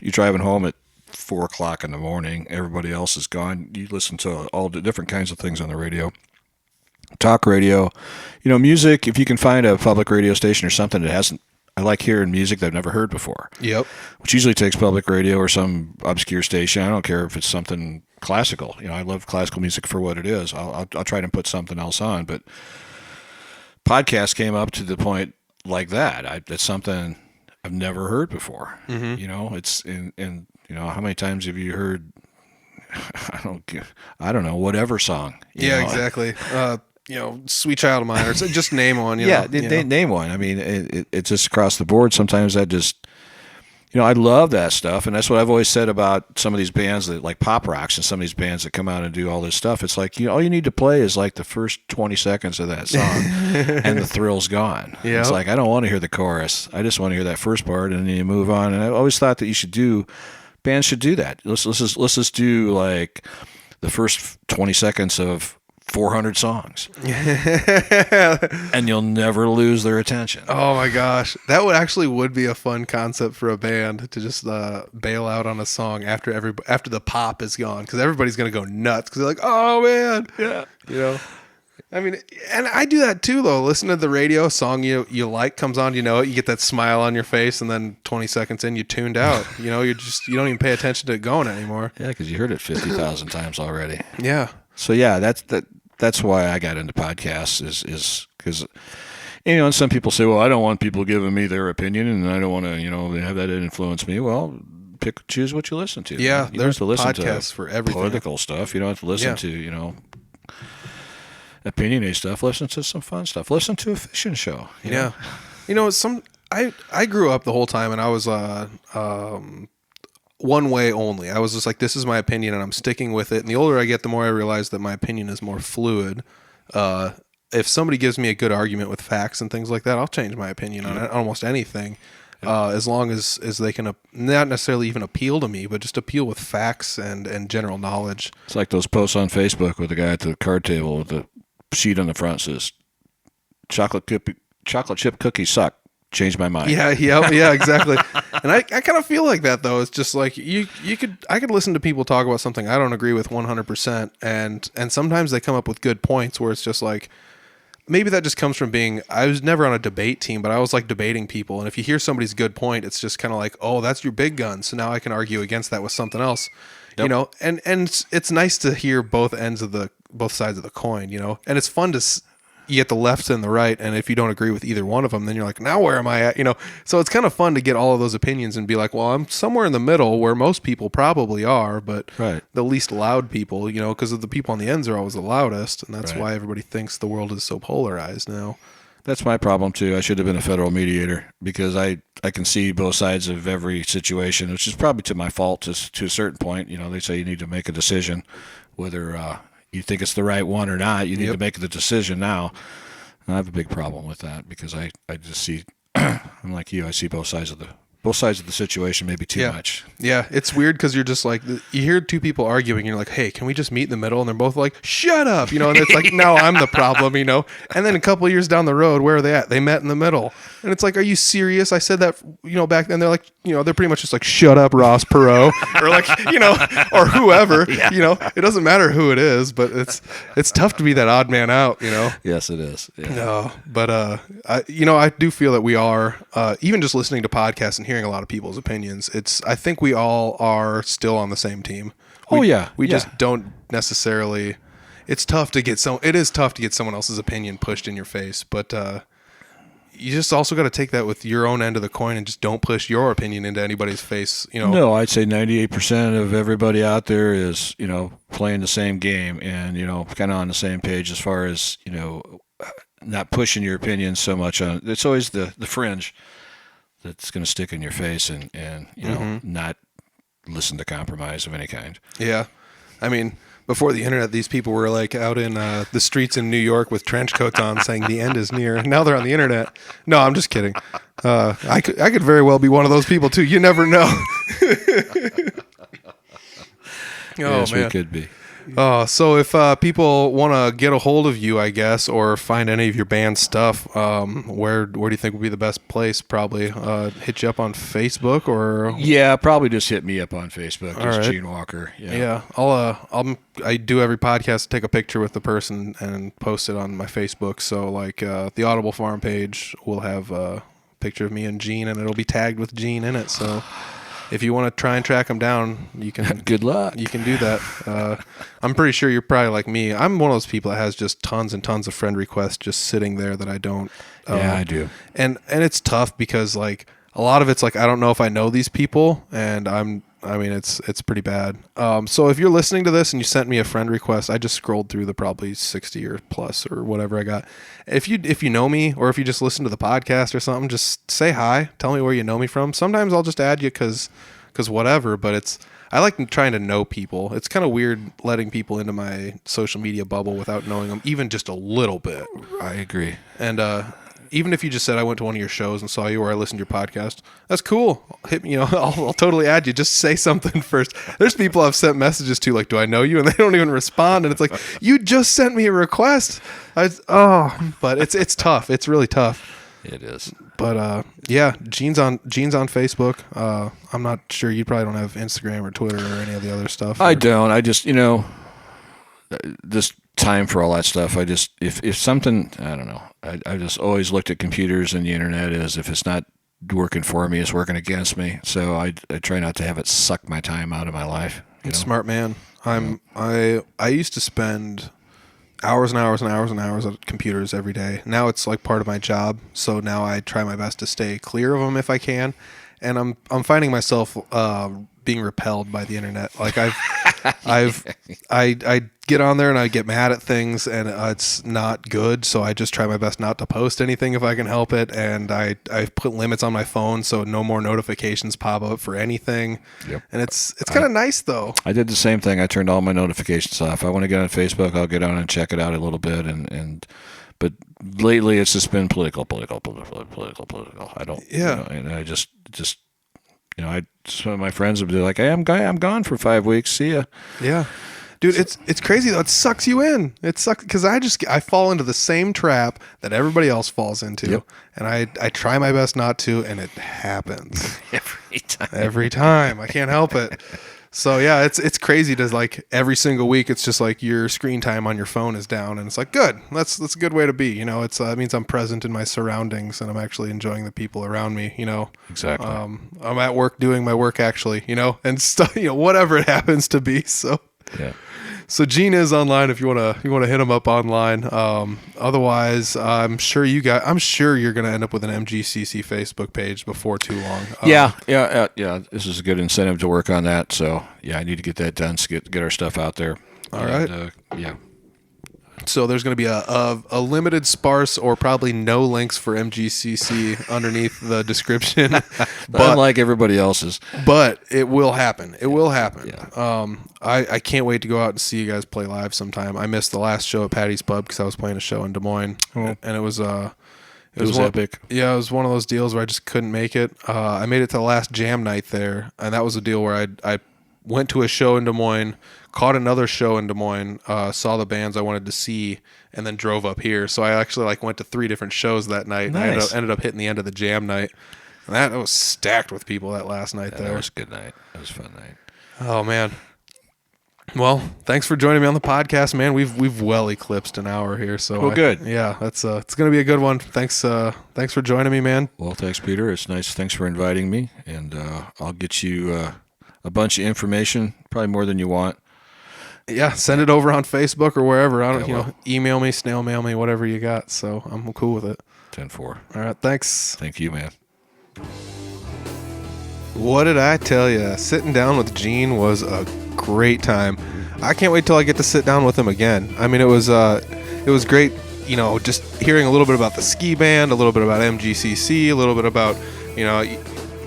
driving home at 4:00 in the morning, everybody else is gone, you listen to all the different kinds of things on the radio. Talk radio, music, if you can find a public radio station or something that hasn't, I like hearing music that I've never heard before. Yep. Which usually takes public radio or some obscure station. I don't care if it's something classical. I love classical music for what it is. I'll try to put something else on, but podcasts came up to the point like that. It's something I've never heard before. Mm-hmm. You know, it's how many times have you heard? I don't know, whatever song. Yeah, know? exactly. Sweet Child of Mine, or just name one. Name one. I mean, it's just across the board. Sometimes I just, I love that stuff, and that's what I've always said about some of these bands that like pop rocks and some of these bands that come out and do all this stuff. It's like, all you need to play is like the first 20 seconds of that song, and the thrill's gone. Yeah. It's like, I don't want to hear the chorus. I just want to hear that first part, and then you move on. And I always thought that bands should do that. Let's just do like the first 20 seconds of 400 songs, and you'll never lose their attention. Oh my gosh, that would be a fun concept for a band to just bail out on a song after the pop is gone, because everybody's gonna go nuts because they're like, oh man, yeah, I mean, and I do that too though. Listen to the radio, song you like comes on, you get that smile on your face, and then 20 seconds in, you tuned out. You don't even pay attention to it going anymore. Yeah, because you heard it 50,000 times already. Yeah. So yeah, that's why I got into podcasts is because, and some people say, well, I don't want people giving me their opinion, and I don't want to, have that influence me. Well, choose what you listen to. Yeah, you don't have to listen podcasts to for everything. Political stuff. You don't have to listen to, opinionated stuff. Listen to some fun stuff. Listen to a fishing show. You know? I grew up the whole time, and I was one way only. I was just like, this is my opinion, and I'm sticking with it. And the older I get, the more I realize that my opinion is more fluid. If somebody gives me a good argument with facts and things like that, I'll change my opinion on almost anything, as long as they can not necessarily even appeal to me, but just appeal with facts and general knowledge. It's like those posts on Facebook with the guy at the card table with the sheet on the front says, chocolate chip cookies suck. Changed my mind. Yeah, exactly. And I kind of feel like that though. It's just like I could listen to people talk about something I don't agree with 100%, and sometimes they come up with good points where it's just like, maybe that just comes from I was never on a debate team, but I was like debating people, and if you hear somebody's good point, it's just kind of like, oh, that's your big gun, so now I can argue against that with something else. Yep. And it's nice to hear both sides of the coin, and it's fun to you get the left and the right, and if you don't agree with either one of them, then you're like, now where am I at? So it's kind of fun to get all of those opinions and be like, well, I'm somewhere in the middle where most people probably are, but the least loud people, because the people on the ends are always the loudest, and that's why everybody thinks the world is so polarized now. That's my problem too. I should have been a federal mediator, because I can see both sides of every situation, which is probably to my fault to a certain point. They say you need to make a decision whether you think it's the right one or not. You need to make the decision now. And I have a big problem with that, because I just see, I'm like you, I see both sides of the situation, maybe too much. Yeah, it's weird because you're just like, you hear two people arguing, and you're like, hey, can we just meet in the middle? And they're both like, shut up, and it's like, now I'm the problem, And then a couple of years down the road, where are they at? They met in the middle. And it's like, are you serious? I said that, back then. They're like, they're pretty much just like, shut up, Ross Perot, or like, or whoever, It doesn't matter who it is, but it's tough to be that odd man out, Yes, it is. Yeah. No, but I do feel that we are, even just listening to podcasts and hearing a lot of people's opinions, I think we all are still on the same team. We just don't necessarily. It is tough to get someone else's opinion pushed in your face, but you just also got to take that with your own end of the coin, and just don't push your opinion into anybody's face. No, I'd say 98% of everybody out there is playing the same game, and kind of on the same page as far as not pushing your opinion so much on. It's always the fringe that's going to stick in your face, and not listen to compromise of any kind. Yeah, I mean, before the internet, these people were like out in the streets in New York with trench coats on, saying the end is near. Now they're on the internet. No, I'm just kidding. I could very well be one of those people too. You never know. Yes, man. We could be. So if people want to get a hold of you, I guess, or find any of your band stuff, where do you think would be the best place? Probably hit you up on Facebook, or probably just hit me up on Facebook. Just Gene Walker. Yeah. I do every podcast, take a picture with the person and post it on my Facebook. So like the Audible Farm page will have a picture of me and Gene, and it'll be tagged with Gene in it. So if you want to try and track him down, you can. Good luck. You can do that. I'm pretty sure you're probably like me. I'm one of those people that has just tons and tons of friend requests just sitting there that I don't. Yeah, I do. And it's tough because like a lot of it's like I don't know if I know these people, and it's pretty bad. So if you're listening to this and you sent me a friend request, I just scrolled through the probably 60 or plus or whatever I got. If you know me, or if you just listen to the podcast or something, just say hi. Tell me where you know me from. Sometimes I'll just add you because whatever. But I like trying to know people. It's kind of weird letting people into my social media bubble without knowing them, even just a little bit. I agree. And even if you just said I went to one of your shows and saw you, or I listened to your podcast, that's cool. Hit me, I'll totally add you. Just say something first. There's people I've sent messages to like, do I know you? And they don't even respond. And it's like, you just sent me a request. But it's tough. It's really tough. It is. But yeah, Gene's on Facebook. I'm not sure. You probably don't have Instagram or Twitter or any of the other stuff. I don't. I just, this time for all that stuff. I just, if something, I don't know. I just always looked at computers and the internet as if it's not working for me, it's working against me. So I try not to have it suck my time out of my life. Smart man. I used to spend hours and hours and hours and hours at computers every day. Now it's like part of my job. So now I try my best to stay clear of them if I can. And I'm finding myself being repelled by the internet. Like I get on there and I get mad at things, and it's not good. So I just try my best not to post anything if I can help it. And I put limits on my phone so no more notifications pop up for anything. Yep. And it's kind of nice though. I did the same thing. I turned all my notifications off. I want to get on Facebook, I'll get on and check it out a little bit. But lately it's just been political. I don't. Yeah. And I just some of my friends would be like, "Hey, I'm gone for 5 weeks. See ya." Yeah, dude, it's crazy though. It sucks you in. It sucks because I fall into the same trap that everybody else falls into, yep. And I try my best not to, and it happens every time. Every time, I can't help it. So yeah, it's crazy to like every single week. It's just like your screen time on your phone is down, and it's like good. That's a good way to be. It means I'm present in my surroundings, and I'm actually enjoying the people around me. Exactly. I'm at work doing my work actually. And stuff. Whatever it happens to be. So yeah. So Gene is online if you wanna hit him up online. Otherwise, I'm sure you're gonna end up with an MGCC Facebook page before too long. Yeah. This is a good incentive to work on that. So yeah, I need to get that done to get our stuff out there. All right. Yeah. So there's going to be a limited, sparse, or probably no links for MGCC underneath the description. But, unlike everybody else's. But it will happen. It will happen. Yeah. I can't wait to go out and see you guys play live sometime. I missed the last show at Patty's Pub because I was playing a show in Des Moines. Oh. And it was epic. Yeah, it was one of those deals where I just couldn't make it. I made it to the last jam night there, and that was a deal where I went to a show in Des Moines, caught another show in Des Moines, saw the bands I wanted to see, and then drove up here. So I actually went to 3 different shows that night. Nice. And I ended up hitting the end of the jam night. And that was stacked with people that last night there. That was a good night. That was a fun night. Oh man. Well, thanks for joining me on the podcast, man. We've well eclipsed an hour here, so good. Yeah, that's it's gonna be a good one. Thanks for joining me, man. Well, thanks, Peter. It's nice. Thanks for inviting me, and I'll get you a bunch of information, probably more than you want. Yeah, send it over on Facebook or wherever. Email me, snail mail me, whatever you got. So I'm cool with it. 10-4. All right, thanks. Thank you, man. What did I tell you? Sitting down with Gene was a great time. I can't wait till I get to sit down with him again. I mean, it was great, just hearing a little bit about the ski band, a little bit about MGCC, a little bit about,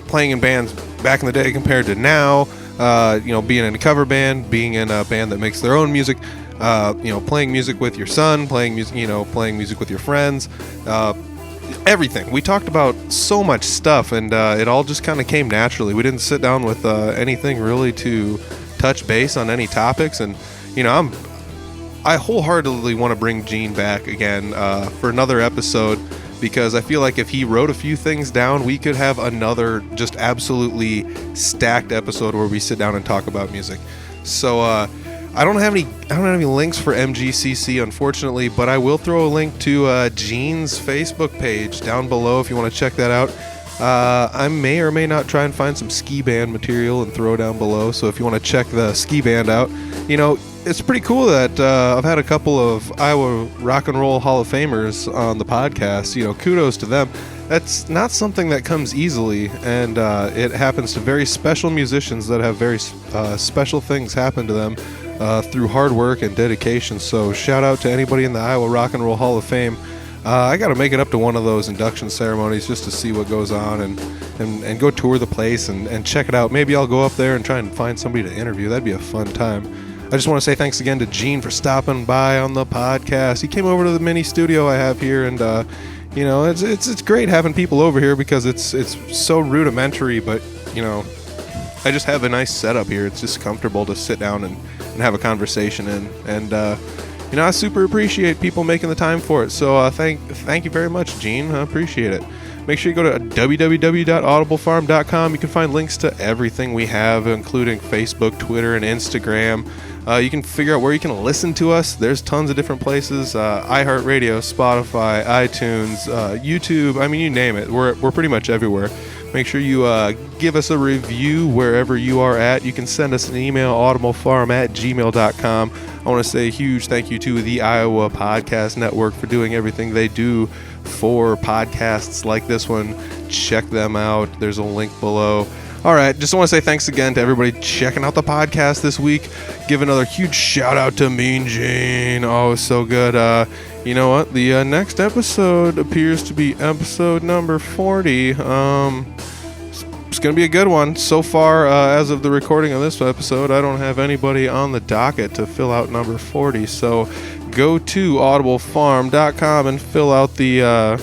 playing in bands back in the day compared to now, being in a cover band, being in a band that makes their own music, playing music with your son, playing music with your friends, everything. We talked about so much stuff, and it all just kind of came naturally. We didn't sit down with anything really to touch base on any topics, and I wholeheartedly want to bring Gene back again for another episode, because I feel like if he wrote a few things down, we could have another just absolutely stacked episode where we sit down and talk about music. So I don't have any links for MGCC, unfortunately, but I will throw a link to Gene's Facebook page down below if you want to check that out. I may or may not try and find some ski band material and throw down below. So if you want to check the ski band out, it's pretty cool that I've had a couple of Iowa Rock and Roll Hall of Famers on the podcast. Kudos to them. That's not something that comes easily, and it happens to very special musicians that have very special things happen to them through hard work and dedication. So shout out to anybody in the Iowa Rock and Roll Hall of Fame. I got to make it up to one of those induction ceremonies just to see what goes on and go tour the place and check it out. Maybe I'll go up there and try and find somebody to interview. That'd be a fun time. I just want to say thanks again to Gene for stopping by on the podcast. He came over to the mini studio I have here, and it's great having people over here because it's so rudimentary, but I just have a nice setup here. It's just comfortable to sit down and have a conversation in, and I super appreciate people making the time for it. So thank you very much, Gene. I appreciate it. Make sure you go to www.audiblefarm.com. You can find links to everything we have, including Facebook, Twitter, and Instagram. You can figure out where you can listen to us. There's tons of different places. iHeartRadio, Spotify, iTunes, YouTube. I mean, you name it. We're pretty much everywhere. Make sure you give us a review wherever you are at. You can send us an email, audiblefarm@gmail.com. I want to say a huge thank you to the Iowa Podcast Network for doing everything they do for podcasts like this one. Check them out. There's a link below. All right, just want to say thanks again to everybody checking out the podcast this week. Give another huge shout out to Mean Gene. Oh, so good. You know what? The next episode appears to be episode number 40. It's going to be a good one. So far, as of the recording of this episode, I don't have anybody on the docket to fill out number 40. So go to audiblefarm.com and fill out the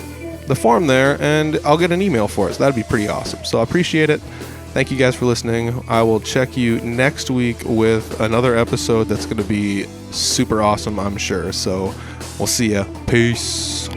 form there, and I'll get an email for it. So that'd be pretty awesome. So I appreciate it. Thank you guys for listening. I will check you next week with another episode that's going to be super awesome, I'm sure. So we'll see ya. Peace.